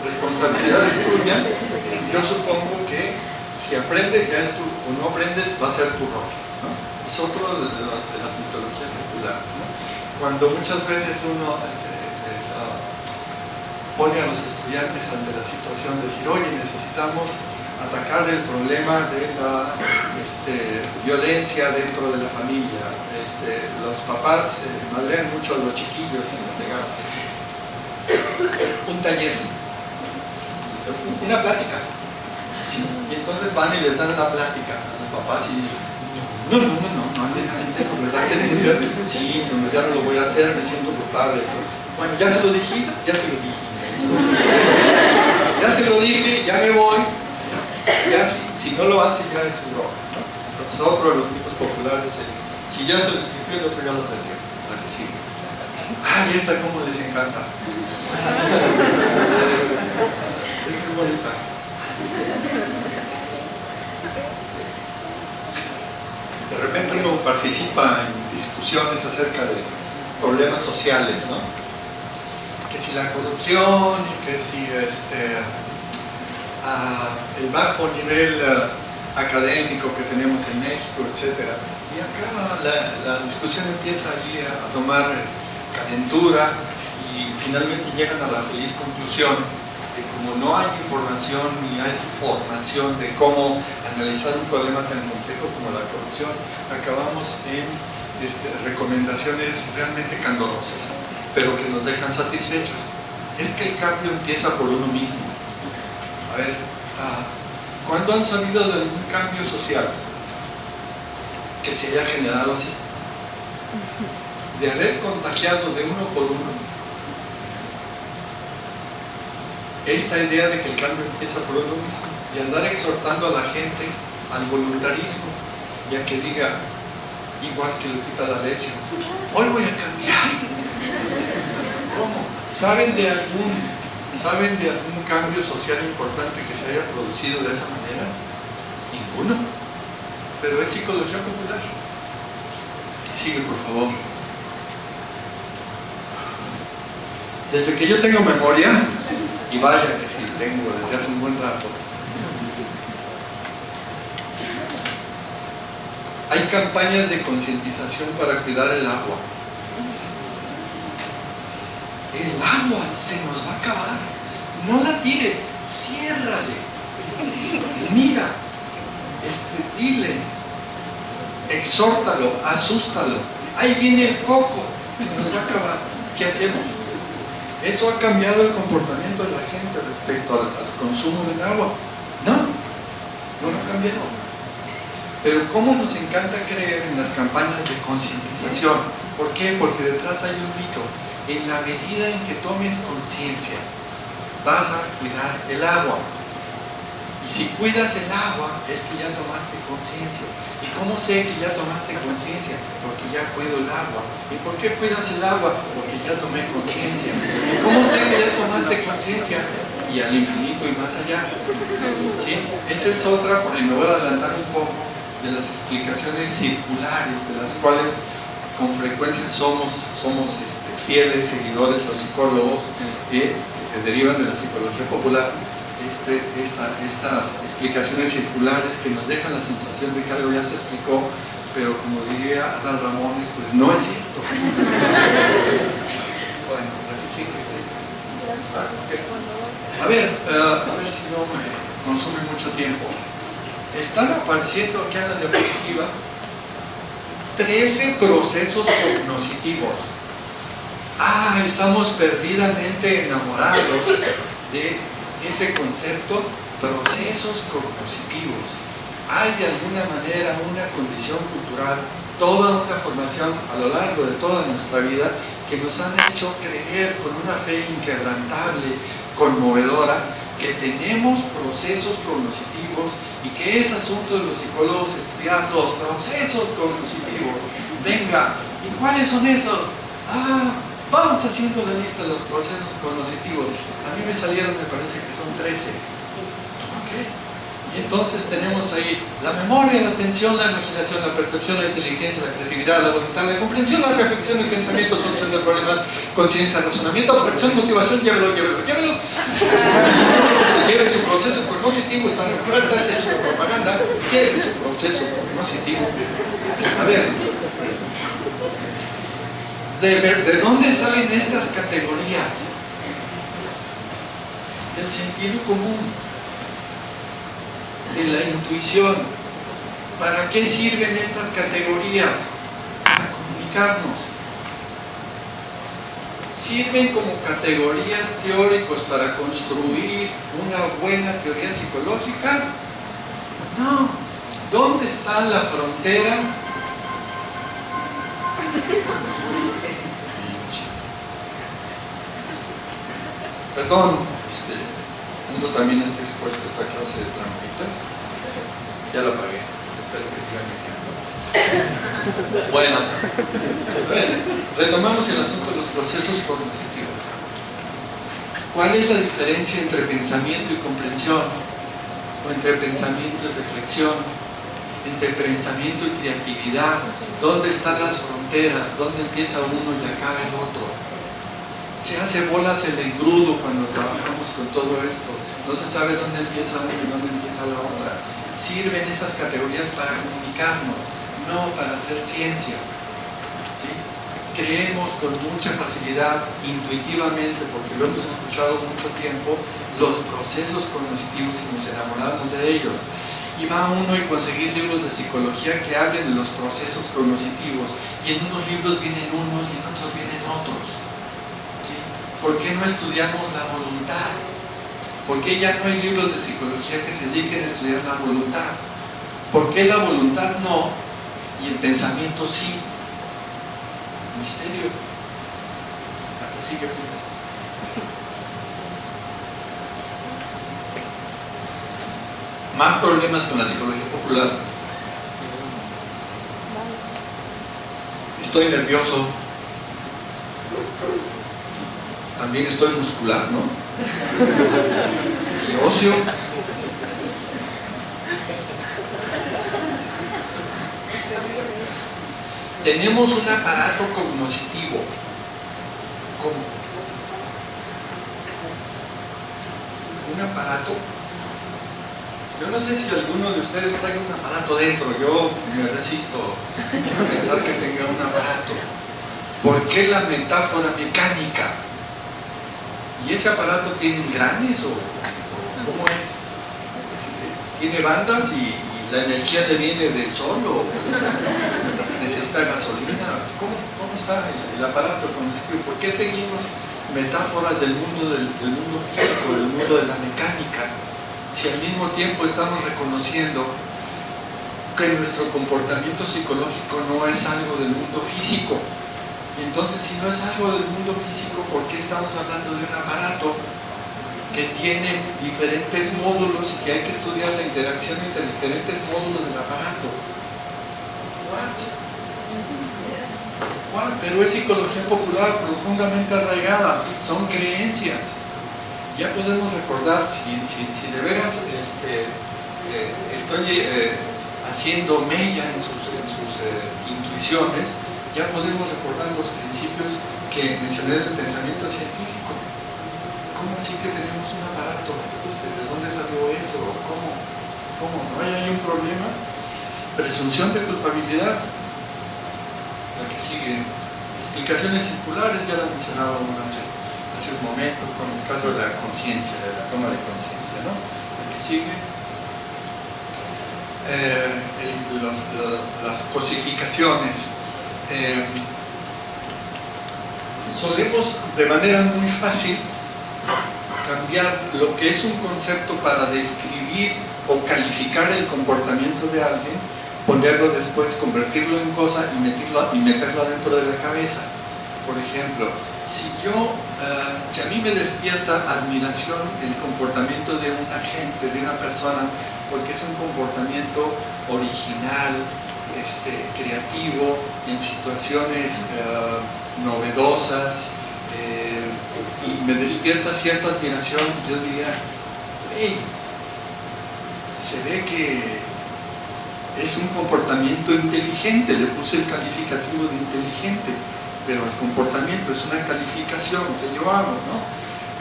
responsabilidad es tuya. Y yo supongo que si aprendes ya es o no aprendes, va a ser tu rol, ¿no? Es otro de las mitologías populares, ¿no? Cuando muchas veces uno pone a los estudiantes ante la situación de decir: oye, necesitamos atacar el problema de la violencia dentro de la familia. Los papás madrean mucho a los chiquillos en la pegada. Un taller, una plática. Sí. Y entonces van y les dan la plática a los papás y no anden así, ¿verdad? Que es muy fuerte. Sí, ya no lo voy a hacer, me siento culpable. Bueno, ya se lo dije. Ya se lo dije, ya me voy. Ya si no lo hace, ya es su rock, ¿no? Entonces, otro de los mitos populares es: si ya se lo expliqué, el otro ya lo aprendió. ¿A que sí? Y esta cómo les encanta. Es muy bonita. De repente uno participa en discusiones acerca de problemas sociales, ¿no? Que si la corrupción, y que si el bajo nivel académico que tenemos en México, etc. Y acá la discusión empieza ahí a tomar calentura, y finalmente llegan a la feliz conclusión de, como como no hay información ni hay formación de cómo analizar un problema tan complejo como la corrupción, acabamos en recomendaciones realmente candorosas, pero que nos dejan satisfechos. Es que el cambio empieza por uno mismo. A ver, ¿cuándo han sabido de algún cambio social que se haya generado así? De haber contagiado de uno por uno esta idea de que el cambio empieza por uno mismo, y andar exhortando a la gente al voluntarismo y a que diga, igual que Lupita D'Alessio, hoy voy a cambiar. ¿Cómo? ¿Saben de algún cambio social importante que se haya producido de esa manera? Ninguno. Pero es psicología popular. Sigue, por favor. Desde que yo tengo memoria, y vaya que sí, tengo desde hace un buen rato, hay campañas de concientización para cuidar el agua. El agua se nos va a acabar. No la tires, ciérrale. Mira, dile, exhórtalo, asústalo. Ahí viene el coco, se nos va a acabar. ¿Qué hacemos? ¿Eso ha cambiado el comportamiento de la gente respecto al consumo del agua? No lo ha cambiado. Pero cómo nos encanta creer en las campañas de concientización. ¿Por qué? Porque detrás hay un mito. En la medida en que tomes conciencia, vas a cuidar el agua. Y si cuidas el agua, es que ya tomaste conciencia. ¿Y cómo sé que ya tomaste conciencia? Porque ya cuido el agua. ¿Y por qué cuidas el agua? Porque ya tomé conciencia. ¿Y cómo sé que ya tomaste conciencia? Y al infinito y más allá. ¿Sí? Esa es otra, porque me voy a adelantar un poco, de las explicaciones circulares, de las cuales con frecuencia somos fieles seguidores los psicólogos que derivan de la psicología popular. Estas explicaciones circulares que nos dejan la sensación de que algo ya se explicó, pero como diría Adal Ramones, pues no es cierto. Bueno, aquí sí que a ver si no me consume mucho tiempo. Están apareciendo aquí en la diapositiva 13 procesos cognitivos. Estamos perdidamente enamorados de ese concepto, procesos cognitivos. Hay de alguna manera una condición cultural, toda una formación a lo largo de toda nuestra vida que nos han hecho creer con una fe inquebrantable, conmovedora, que tenemos procesos cognitivos y que es asunto de los psicólogos estudiar los procesos cognitivos. Venga, ¿y cuáles son esos? Vamos haciendo la lista de los procesos cognitivos. A mí me salieron, me parece que son 13. Ok. Y entonces tenemos ahí la memoria, la atención, la imaginación, la percepción, la inteligencia, la creatividad, la voluntad, la comprensión, la reflexión, el pensamiento, solución de problemas, conciencia, razonamiento, abstracción, motivación. Llévelo. Lleve su proceso cognitivo, están en puertas, es su propaganda. Lleve su proceso cognitivo. A ver. ¿De dónde salen estas categorías? Del sentido común, de la intuición. ¿Para qué sirven estas categorías? Para comunicarnos. ¿Sirven como categorías teóricos para construir una buena teoría psicológica? No. ¿Dónde está la frontera? Perdón, uno también está expuesto a esta clase de trampitas. Ya la pagué, espero que sigan aquí. Bueno, a ver, retomamos el asunto de los procesos cognitivos. ¿Cuál es la diferencia entre pensamiento y comprensión? ¿O entre pensamiento y reflexión? ¿Entre pensamiento y creatividad? ¿Dónde están las fronteras? ¿Dónde empieza uno y acaba el otro? Se hace bolas el engrudo cuando trabajamos con todo esto. No se sabe dónde empieza uno y dónde empieza la otra. Sirven esas categorías para comunicarnos, no para hacer ciencia. ¿Sí? Creemos con mucha facilidad, intuitivamente, porque lo hemos escuchado mucho tiempo, los procesos cognitivos y nos enamoramos de ellos. Y va uno a conseguir libros de psicología que hablen de los procesos cognitivos, y en unos libros vienen unos y en otros vienen otros, ¿sí? ¿Por qué no estudiamos la voluntad? ¿Por qué ya no hay libros de psicología que se dediquen a estudiar la voluntad? ¿Por qué la voluntad no y el pensamiento sí? Misterio. Aquí sigue, pues. Más problemas con la psicología popular. Estoy nervioso. También estoy muscular, ¿no? Y ocio. Tenemos un aparato cognitivo. Un aparato. Yo no sé si alguno de ustedes trae un aparato dentro. Yo me resisto a pensar que tenga un aparato. ¿Por qué la metáfora mecánica? ¿Y ese aparato tiene engranes o cómo es? ¿Tiene bandas y la energía le viene del sol o necesita gasolina? ¿Cómo está el aparato cognitivo? ¿Por qué seguimos metáforas del mundo físico, del mundo de la mecánica, si al mismo tiempo estamos reconociendo que nuestro comportamiento psicológico no es algo del mundo físico? Y entonces, si no es algo del mundo físico, ¿por qué estamos hablando de un aparato que tiene diferentes módulos y que hay que estudiar la interacción entre diferentes módulos del aparato? Pero es psicología popular profundamente arraigada, son creencias. Ya podemos recordar, si de veras estoy haciendo mella en sus intuiciones, ya podemos recordar los principios que mencioné del pensamiento científico. ¿Cómo así que tenemos un aparato? ¿De dónde salió eso? ¿Cómo? ¿No hay un problema? Presunción de culpabilidad. La que sigue. Explicaciones circulares, ya la mencionaba uno hace un momento, con el caso de la conciencia, de la toma de conciencia, ¿no? La que sigue. Las cosificaciones. Solemos de manera muy fácil cambiar lo que es un concepto para describir o calificar el comportamiento de alguien, ponerlo después, convertirlo en cosa y meterlo adentro de la cabeza. Por ejemplo, si a mí me despierta admiración el comportamiento de un agente, de una persona, porque es un comportamiento original, creativo, en situaciones novedosas, y me despierta cierta admiración, yo diría, hey, se ve que es un comportamiento inteligente, le puse el calificativo de inteligente, pero el comportamiento es una calificación que yo hago, ¿no?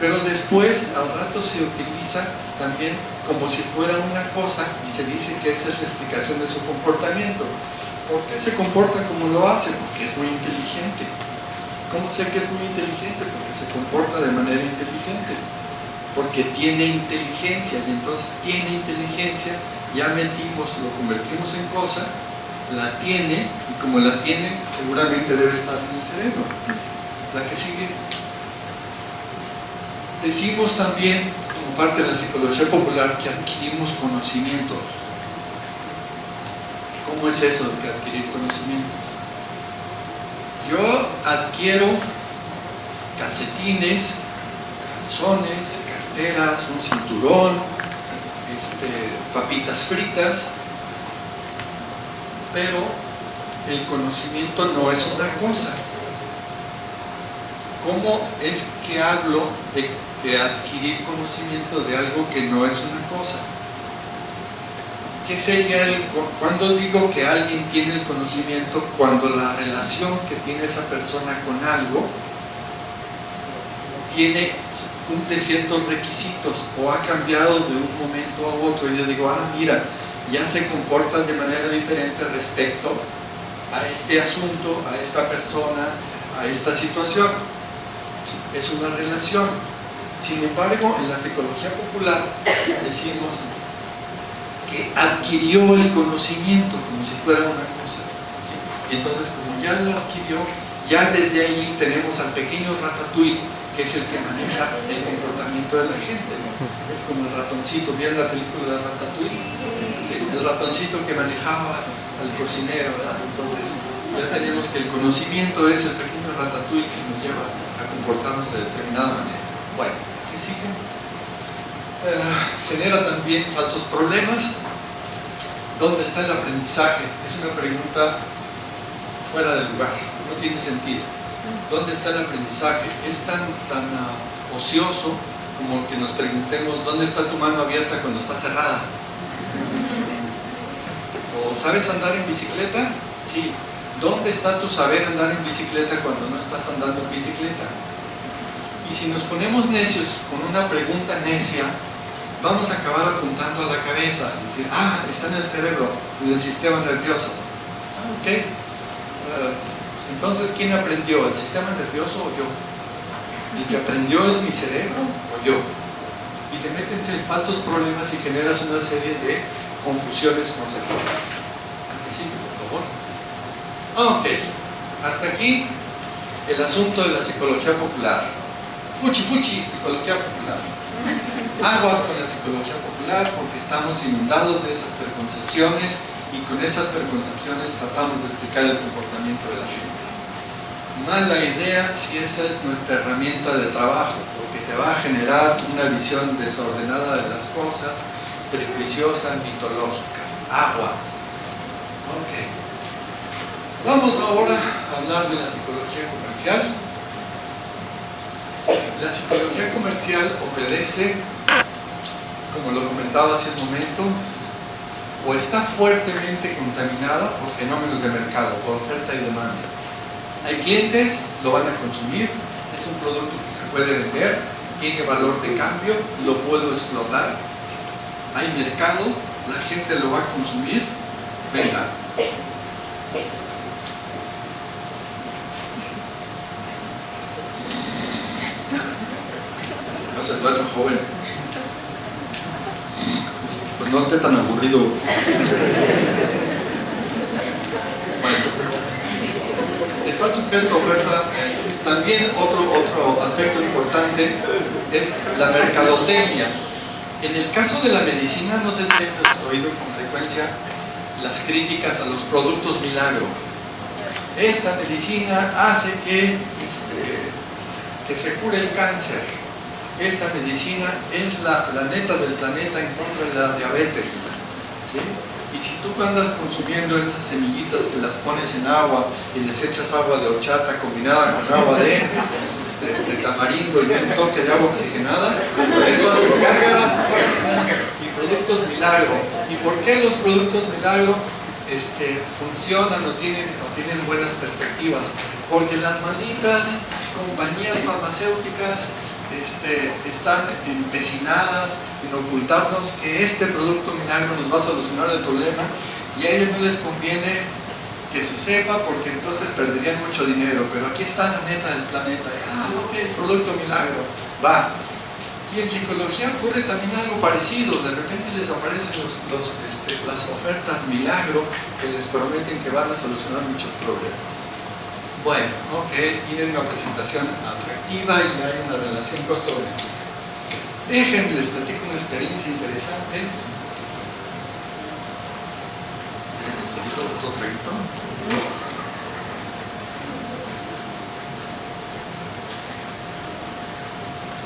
Pero después, al rato, se utiliza también como si fuera una cosa y se dice que esa es la explicación de su comportamiento. ¿Por qué se comporta como lo hace? Porque es muy inteligente. ¿Cómo sé que es muy inteligente? Porque se comporta de manera inteligente. Porque tiene inteligencia, y entonces tiene inteligencia, ya lo convertimos en cosa, la tiene, y como la tiene, seguramente debe estar en el cerebro. La que sigue. Decimos también, como parte de la psicología popular, que adquirimos conocimientos. ¿Cómo es eso de adquirir conocimientos? Yo adquiero calcetines, calzones, carteras, un cinturón, papitas fritas, pero el conocimiento no es una cosa. ¿Cómo es que hablo de adquirir conocimiento de algo que no es una cosa? ¿Qué sería cuando digo que alguien tiene el conocimiento? Cuando la relación que tiene esa persona con algo cumple ciertos requisitos o ha cambiado de un momento a otro, y yo digo, mira, ya se comportan de manera diferente respecto a este asunto, a esta persona, a esta situación. Es una relación. Sin embargo, en la psicología popular decimos que adquirió el conocimiento como si fuera una cosa, ¿sí? Y entonces, como ya lo adquirió, ya desde ahí tenemos al pequeño ratatouille, que es el que maneja el comportamiento de la gente, ¿no? Es como el ratoncito. ¿Vieron la película de Ratatouille? Sí, el ratoncito que manejaba al cocinero, ¿verdad? Entonces ya tenemos que el conocimiento es el pequeño ratatouille que nos lleva a comportarnos de determinada manera. Bueno, aquí sigue. Genera también falsos problemas. ¿Dónde está el aprendizaje? Es una pregunta fuera de lugar, no tiene sentido. ¿Dónde está el aprendizaje? Es tan ocioso como que nos preguntemos ¿dónde está tu mano abierta cuando está cerrada? ¿O sabes andar en bicicleta? Sí. ¿Dónde está tu saber andar en bicicleta cuando no estás andando en bicicleta? Y si nos ponemos necios con una pregunta necia, vamos a acabar apuntando a la cabeza y decir, está en el cerebro, en el sistema nervioso. Ok. Entonces, ¿quién aprendió? ¿El sistema nervioso o yo? ¿El que aprendió es mi cerebro o yo? Y te metes en falsos problemas y generas una serie de confusiones conceptuales. ¿A que sí, por favor? Ok, hasta aquí el asunto de la psicología popular. Fuchi, psicología popular. Aguas con la psicología popular porque estamos inundados de esas preconcepciones y con esas preconcepciones tratamos de explicar el comportamiento de la gente. Mala idea si esa es nuestra herramienta de trabajo, porque te va a generar una visión desordenada de las cosas, prejuiciosa, mitológica. Aguas. Ok. Vamos ahora a hablar de la psicología comercial. La psicología comercial obedece, como lo comentaba hace un momento, o está fuertemente contaminada por fenómenos de mercado, por oferta y demanda. Hay clientes, lo van a consumir, es un producto que se puede vender, tiene valor de cambio, lo puedo explotar. Hay mercado, la gente lo va a consumir, venga. No se duerma, joven. Pues no esté tan aburrido. Bueno, está sujeto a oferta. También otro aspecto importante es la mercadotecnia. En el caso de la medicina, no sé si hemos oído con frecuencia las críticas a los productos milagro. Esta medicina hace que se cure el cáncer. Esta medicina es la neta del planeta en contra de la diabetes, ¿sí? Y si tú andas consumiendo estas semillitas que las pones en agua y les echas agua de horchata combinada con agua de tamarindo y un toque de agua oxigenada, con eso haces gárgaras y productos milagro. ¿Y por qué los productos milagro funcionan o tienen buenas perspectivas? Porque las malditas compañías farmacéuticas están empecinadas en ocultarnos que este producto milagro nos va a solucionar el problema, y a ellos no les conviene que se sepa porque entonces perderían mucho dinero. Pero aquí está la neta del planeta. Ok, producto milagro, va. Y en psicología ocurre también algo parecido. De repente les aparecen las ofertas milagro que les prometen que van a solucionar muchos problemas. Bueno, ok, tienen una presentación atractiva y hay una relación costo-beneficio. Déjenme, les platico una experiencia interesante. ¿Otro traguito?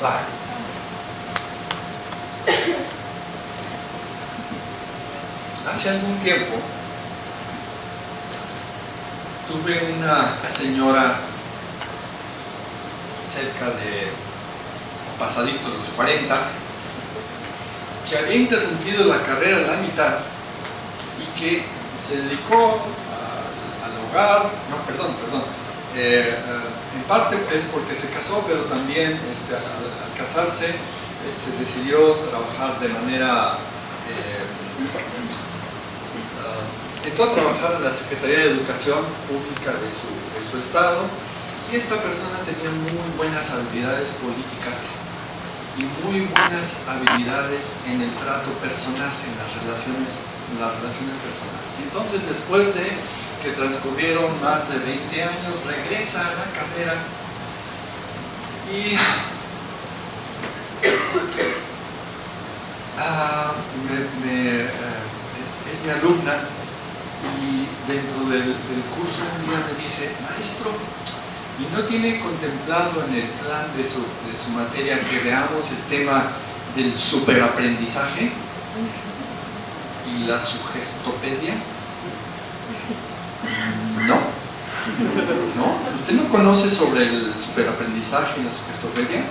Va. Hace algún tiempo tuve una señora cerca de pasadito de los 40 que había interrumpido la carrera a la mitad y que se dedicó al hogar, en parte es porque se casó, pero también al casarse se decidió trabajar de manera entró a trabajar en la Secretaría de Educación Pública de su estado, y esta persona tenía muy buenas habilidades políticas y muy buenas habilidades en el trato personal, en las relaciones personales. Entonces, después de que transcurrieron más de 20 años, regresa a la carrera y es mi alumna, y dentro del curso un día me dice: maestro, ¿y no tiene contemplado en el plan de su materia que veamos el tema del superaprendizaje y la sugestopedia? ¿No? ¿Usted no conoce sobre el superaprendizaje y la sugestopedia?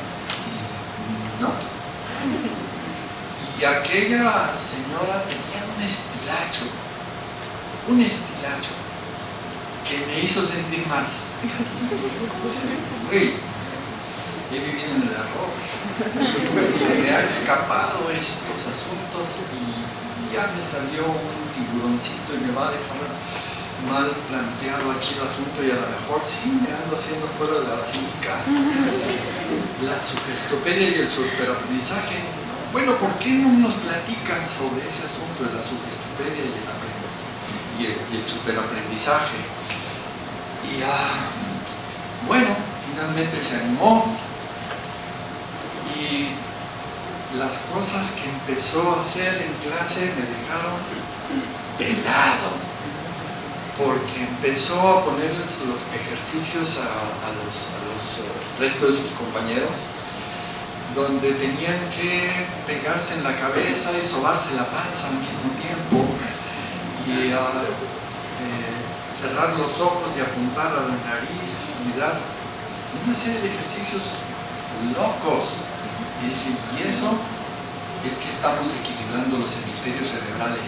No. Y aquella señora tenía un estilacho que me hizo sentir mal. Uy, he vivido en el error, se me ha escapado estos asuntos y ya me salió un tiburoncito y me va a dejar mal planteado aquí el asunto, y a lo mejor sí me ando haciendo fuera de la basílica. La sugestopedia y el superaprendizaje. Bueno, ¿por qué no nos platicas sobre ese asunto de la sugestopedia y el superaprendizaje? Y bueno, finalmente se animó, y las cosas que empezó a hacer en clase me dejaron helado, porque empezó a ponerles los ejercicios a los restos de sus compañeros, donde tenían que pegarse en la cabeza y sobarse la panza al mismo tiempo, y cerrar los ojos y apuntar a la nariz y dar una serie de ejercicios locos. Y dicen: y eso es que estamos equilibrando los hemisferios cerebrales.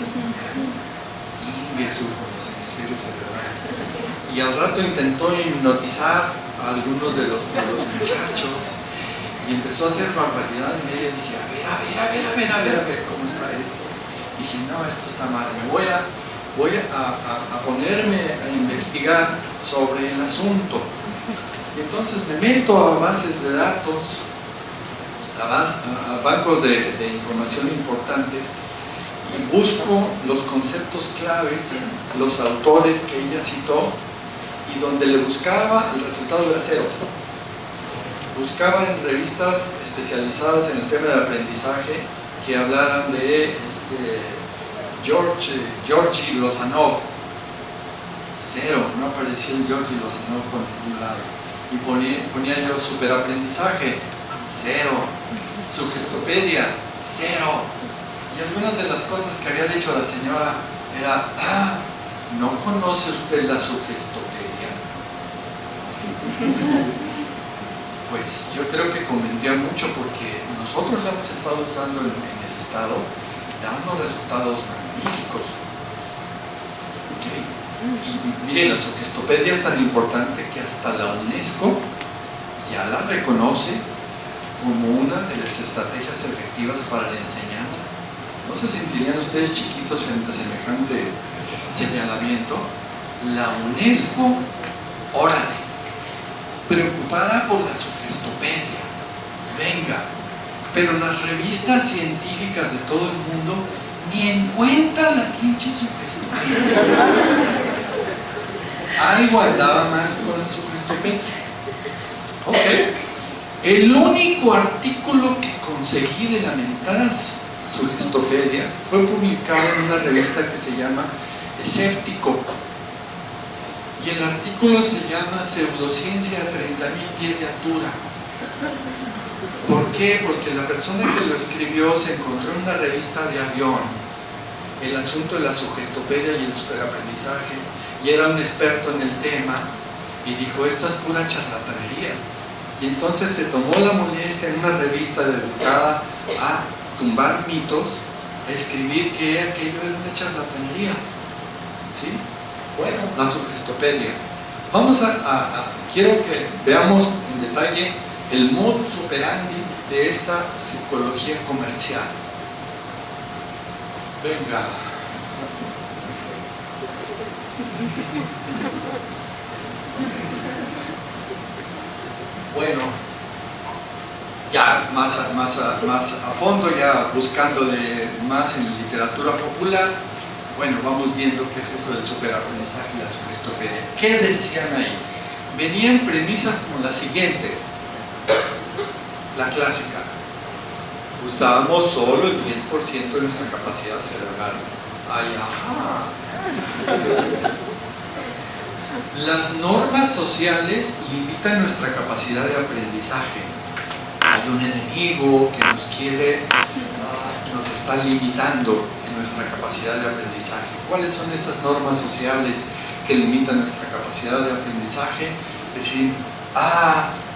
Ingreso con los hemisferios cerebrales. Y al rato intentó hipnotizar a algunos de los muchachos, y empezó a hacer barbaridad en ella. Dije: a ver, ¿cómo está esto? Dije: no, esto está mal, voy a ponerme a investigar sobre el asunto. Y entonces me meto a bases de datos, a bancos de información importantes, y busco los conceptos claves, los autores que ella citó, y donde le buscaba el resultado era cero. Buscaba en revistas especializadas en el tema de aprendizaje que hablaran de Georgi Lozanov. Cero, no aparecía el Georgi Lozanov por ningún lado. Y ponía yo superaprendizaje, cero. Sugestopedia, cero. Y algunas de las cosas que había dicho la señora era: ¿no conoce usted la sugestopedia? Pues yo creo que convendría mucho, porque nosotros la hemos estado usando en el Estado, dando resultados magníficos. Okay. Y miren, la sugestopedia es tan importante que hasta la UNESCO ya la reconoce como una de las estrategias efectivas para la enseñanza. ¿No se sentirían ustedes chiquitos frente a semejante señalamiento? La UNESCO, órale, preocupada por la sugestopedia, venga, pero las revistas científicas de todo el mundo ni en cuenta la pinche sugestopedia. Algo andaba mal con la sugestopedia. Ok. El único artículo que conseguí de la mentada sugestopedia fue publicado en una revista que se llama Escéptico. Y el artículo se llama Pseudociencia a 30.000 pies de altura. ¿Por qué? Porque la persona que lo escribió se encontró en una revista de avión el asunto de la sugestopedia y el superaprendizaje, y era un experto en el tema, y dijo: esto es pura charlatanería. Y entonces se tomó la molestia en una revista dedicada a tumbar mitos, a escribir que aquello era una charlatanería. ¿Sí? Bueno, la sugestopedia. Quiero que veamos en detalle el modus operandi de esta psicología comercial. Venga. Bueno, ya más a fondo, ya buscándole más en literatura popular, bueno, vamos viendo qué es eso del superaprendizaje y la sugestopedia. ¿Qué decían ahí? Venían premisas como las siguientes. La clásica. Usamos solo el 10% de nuestra capacidad cerebral. Ay, ajá. Las normas sociales limitan nuestra capacidad de aprendizaje. Hay un enemigo que nos quiere, nos está limitando en nuestra capacidad de aprendizaje. ¿Cuáles son esas normas sociales que limitan nuestra capacidad de aprendizaje? Decir,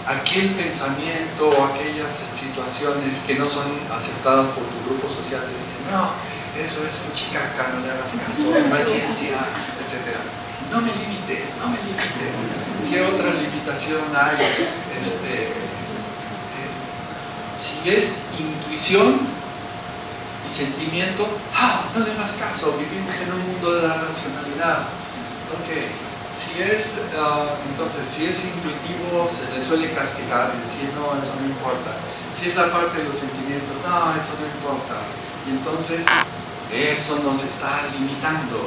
aquel pensamiento o aquellas situaciones que no son aceptadas por tu grupo social, te dicen, no, eso es fuchicaca, no le hagas caso, no es ciencia, etc. No me limites, no me limites. ¿Qué otra limitación hay? Si es intuición y sentimiento, no le hagas caso, vivimos en un mundo de la racionalidad. Ok. Si es, entonces, si es intuitivo, se le suele castigar y decir, no, eso no importa. Si es la parte de los sentimientos, no, eso no importa. Y entonces, eso nos está limitando.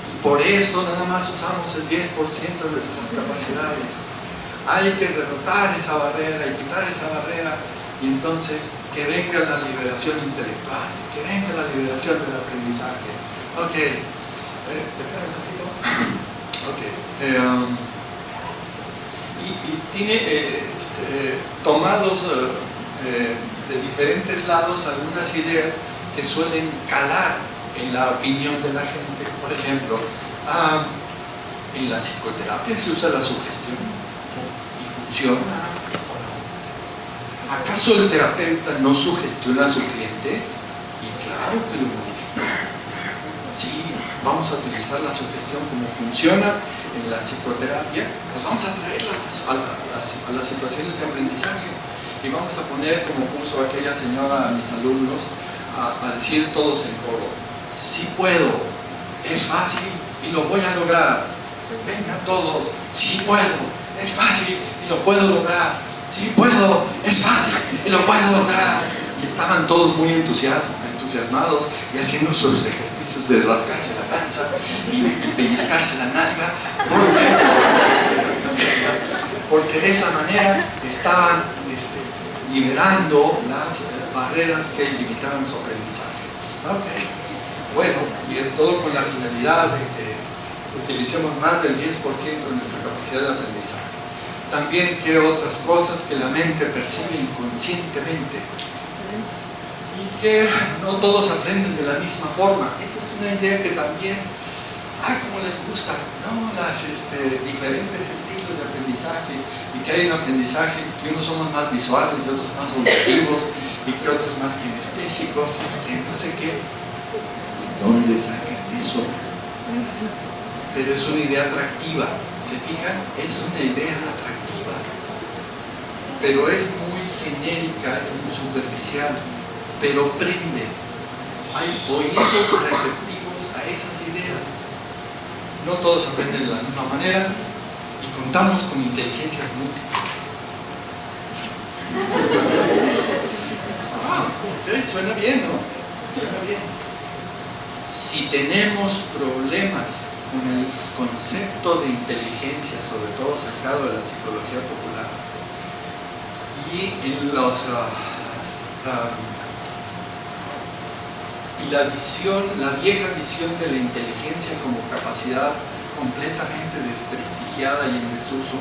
Y por eso nada más usamos el 10% de nuestras capacidades. Hay que derrotar esa barrera y quitar esa barrera. Y entonces, que venga la liberación intelectual, que venga la liberación del aprendizaje. Ok, espera un poquito. Okay. Y tiene tomados de diferentes lados algunas ideas que suelen calar en la opinión de la gente. Por ejemplo, en la psicoterapia se usa la sugestión y funciona o no. ¿Acaso el terapeuta no sugestiona a su cliente? Y claro que lo modifica. Sí, vamos a utilizar la sugestión como funciona en la psicoterapia, pues vamos a traerla a las situaciones de aprendizaje y vamos a poner, como puso aquella señora a mis alumnos, a decir todos en coro, sí puedo, es fácil y lo voy a lograr. Venga todos, sí puedo, es fácil y lo puedo lograr. Sí puedo, es fácil y lo puedo lograr. Y estaban todos muy entusiasmados y haciendo sus ejercicios de rascarse la panza y pellizcarse la nalga. ¿Por qué? Porque de esa manera estaban liberando las barreras que limitaban su aprendizaje. Okay. Bueno, y todo con la finalidad de que utilicemos más del 10% de nuestra capacidad de aprendizaje. También, ¿qué otras cosas que la mente percibe inconscientemente? Y que no todos aprenden de la misma forma. Esa es una idea que también, como les gusta, ¿no? Las diferentes estilos de aprendizaje, y que hay un aprendizaje que unos somos más visuales y otros más auditivos y que otros más kinestésicos, y que no sé qué. ¿De dónde sacan eso? Pero es una idea atractiva. ¿Se fijan? Es una idea atractiva. Pero es muy genérica, es muy superficial, pero prende. Hay oídos receptivos a esas ideas. No todos aprenden de la misma manera y contamos con inteligencias múltiples. Ok, suena bien, ¿no? Suena bien. Si tenemos problemas con el concepto de inteligencia, sobre todo sacado de la psicología popular, y en la vieja visión de la inteligencia como capacidad completamente desprestigiada y en desuso,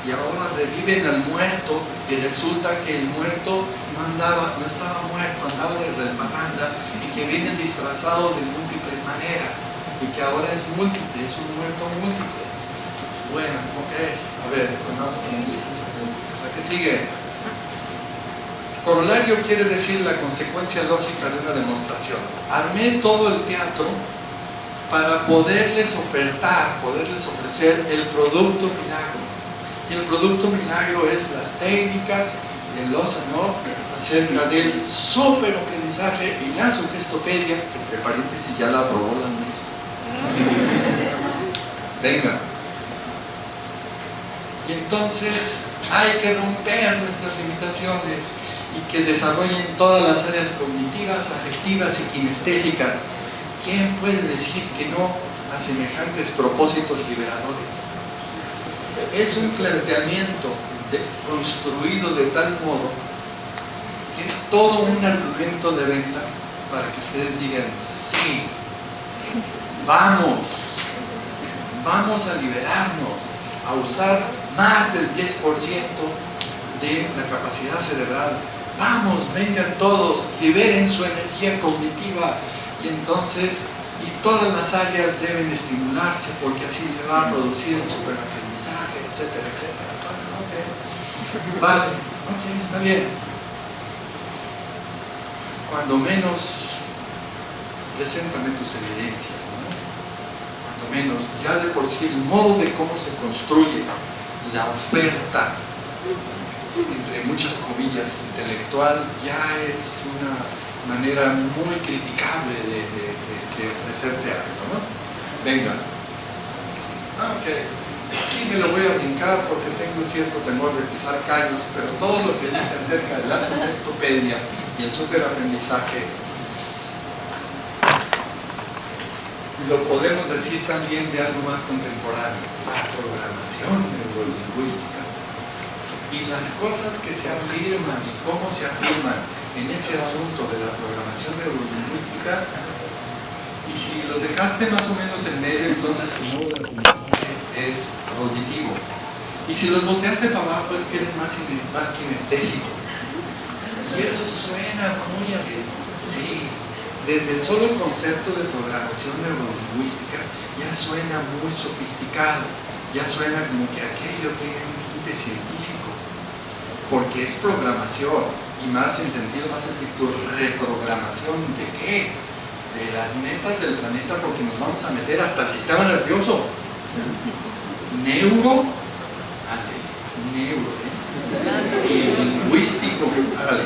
y ahora reviven al muerto y resulta que el muerto no estaba muerto, andaba de resbarranda y que viene disfrazado de múltiples maneras y que ahora es múltiple, es un muerto múltiple. Bueno, ok, a ver, contamos con inteligencia múltiple. La que sigue. Corolario quiere decir la consecuencia lógica de una demostración. Armé todo el teatro para poderles ofrecer el producto milagro. Y el producto milagro es las técnicas de Lozano acerca del superaprendizaje y la sugestopedia, que entre paréntesis ya la aprobó la UNESCO. Venga. Y entonces, hay que romper nuestras limitaciones y que desarrollen todas las áreas cognitivas, afectivas y kinestésicas. ¿Quién puede decir que no a semejantes propósitos liberadores? Es un planteamiento construido de tal modo que es todo un argumento de venta para que ustedes digan, sí, vamos a liberarnos, a usar más del 10% de la capacidad cerebral. Vamos, vengan todos, liberen su energía cognitiva y entonces, y todas las áreas deben estimularse porque así se va a producir el superaprendizaje, etcétera, etcétera. Vale, ok, está bien. Cuando menos, preséntame tus evidencias, ¿no? Cuando menos, ya de por sí el modo de cómo se construye la oferta, entre muchas comillas, intelectual, ya es una manera muy criticable de ofrecerte algo, ¿no? Venga. Ok, aquí me lo voy a brincar porque tengo cierto temor de pisar callos, pero todo lo que dije acerca de la superestopedia y el superaprendizaje lo podemos decir también de algo más contemporáneo, la programación neurolingüística. Y las cosas que se afirman y cómo se afirman en ese asunto de la programación neurolingüística, y si los dejaste más o menos en medio, entonces tu modo de aprendizaje es auditivo. Y si los volteaste para abajo, es que eres más kinestésico. Y eso suena muy así. Sí, desde el solo concepto de programación neurolingüística ya suena muy sofisticado, ya suena como que aquello tiene un tinte científico, porque es programación, y más en sentido más estricto, reprogramación ¿de qué? De las netas del planeta, porque nos vamos a meter hasta el sistema nervioso. Neuro, y lingüístico, hágale,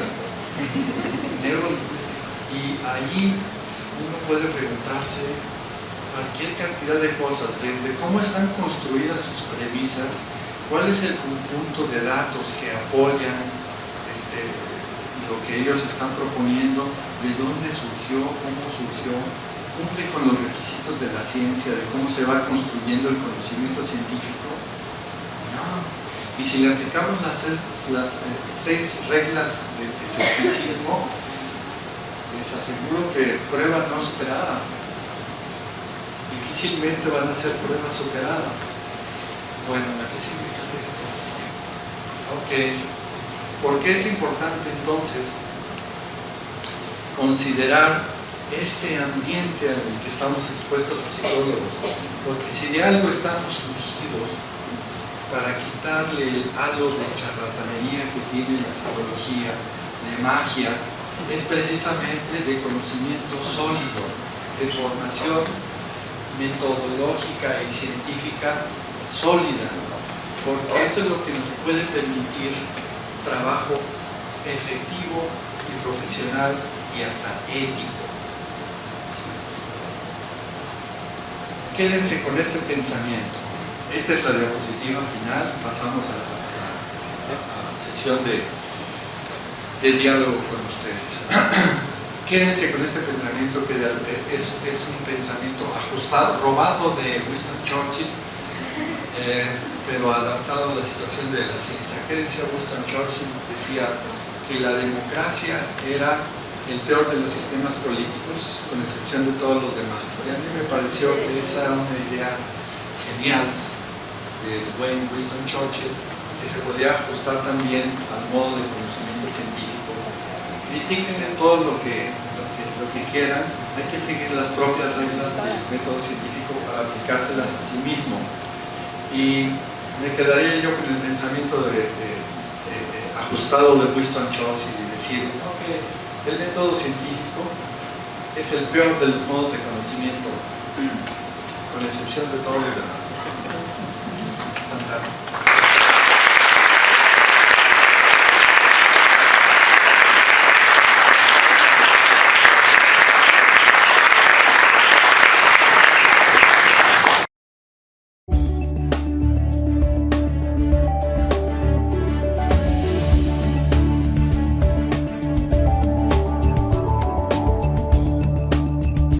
neurolingüístico. Y allí uno puede preguntarse cualquier cantidad de cosas, desde cómo están construidas sus premisas, cuál es el conjunto de datos que apoyan lo que ellos están proponiendo, de dónde surgió, cómo surgió, cumple con los requisitos de la ciencia, de cómo se va construyendo el conocimiento científico. No. Y si le aplicamos las 6 reglas del escepticismo, les aseguro que prueba no superada. Difícilmente van a ser pruebas superadas. Bueno, ¿a qué significa el método? Ok. ¿Por qué es importante entonces considerar este ambiente al que estamos expuestos los psicólogos? Porque si de algo estamos surgidos para quitarle el halo de charlatanería que tiene la psicología, de magia, es precisamente de conocimiento sólido, de formación metodológica y científica sólida, porque eso es lo que nos puede permitir trabajo efectivo y profesional y hasta ético. Quédense con este pensamiento. Esta es la diapositiva final. Pasamos a la sesión de diálogo con ustedes. Quédense con este pensamiento que es un pensamiento ajustado, robado de Winston Churchill, pero adaptado a la situación de la ciencia. ¿Qué decía Winston Churchill? Decía que la democracia era el peor de los sistemas políticos, con excepción de todos los demás. Y a mí me pareció que esa era una idea genial del buen Winston Churchill, que se podía ajustar también al modo de conocimiento científico. Critiquen en todo lo que quieran, hay que seguir las propias reglas del método científico para aplicárselas a sí mismo. Y me quedaría yo con el pensamiento ajustado de Winston Churchill y decir, ok, el método científico es el peor de los modos de conocimiento, con excepción de todos los demás.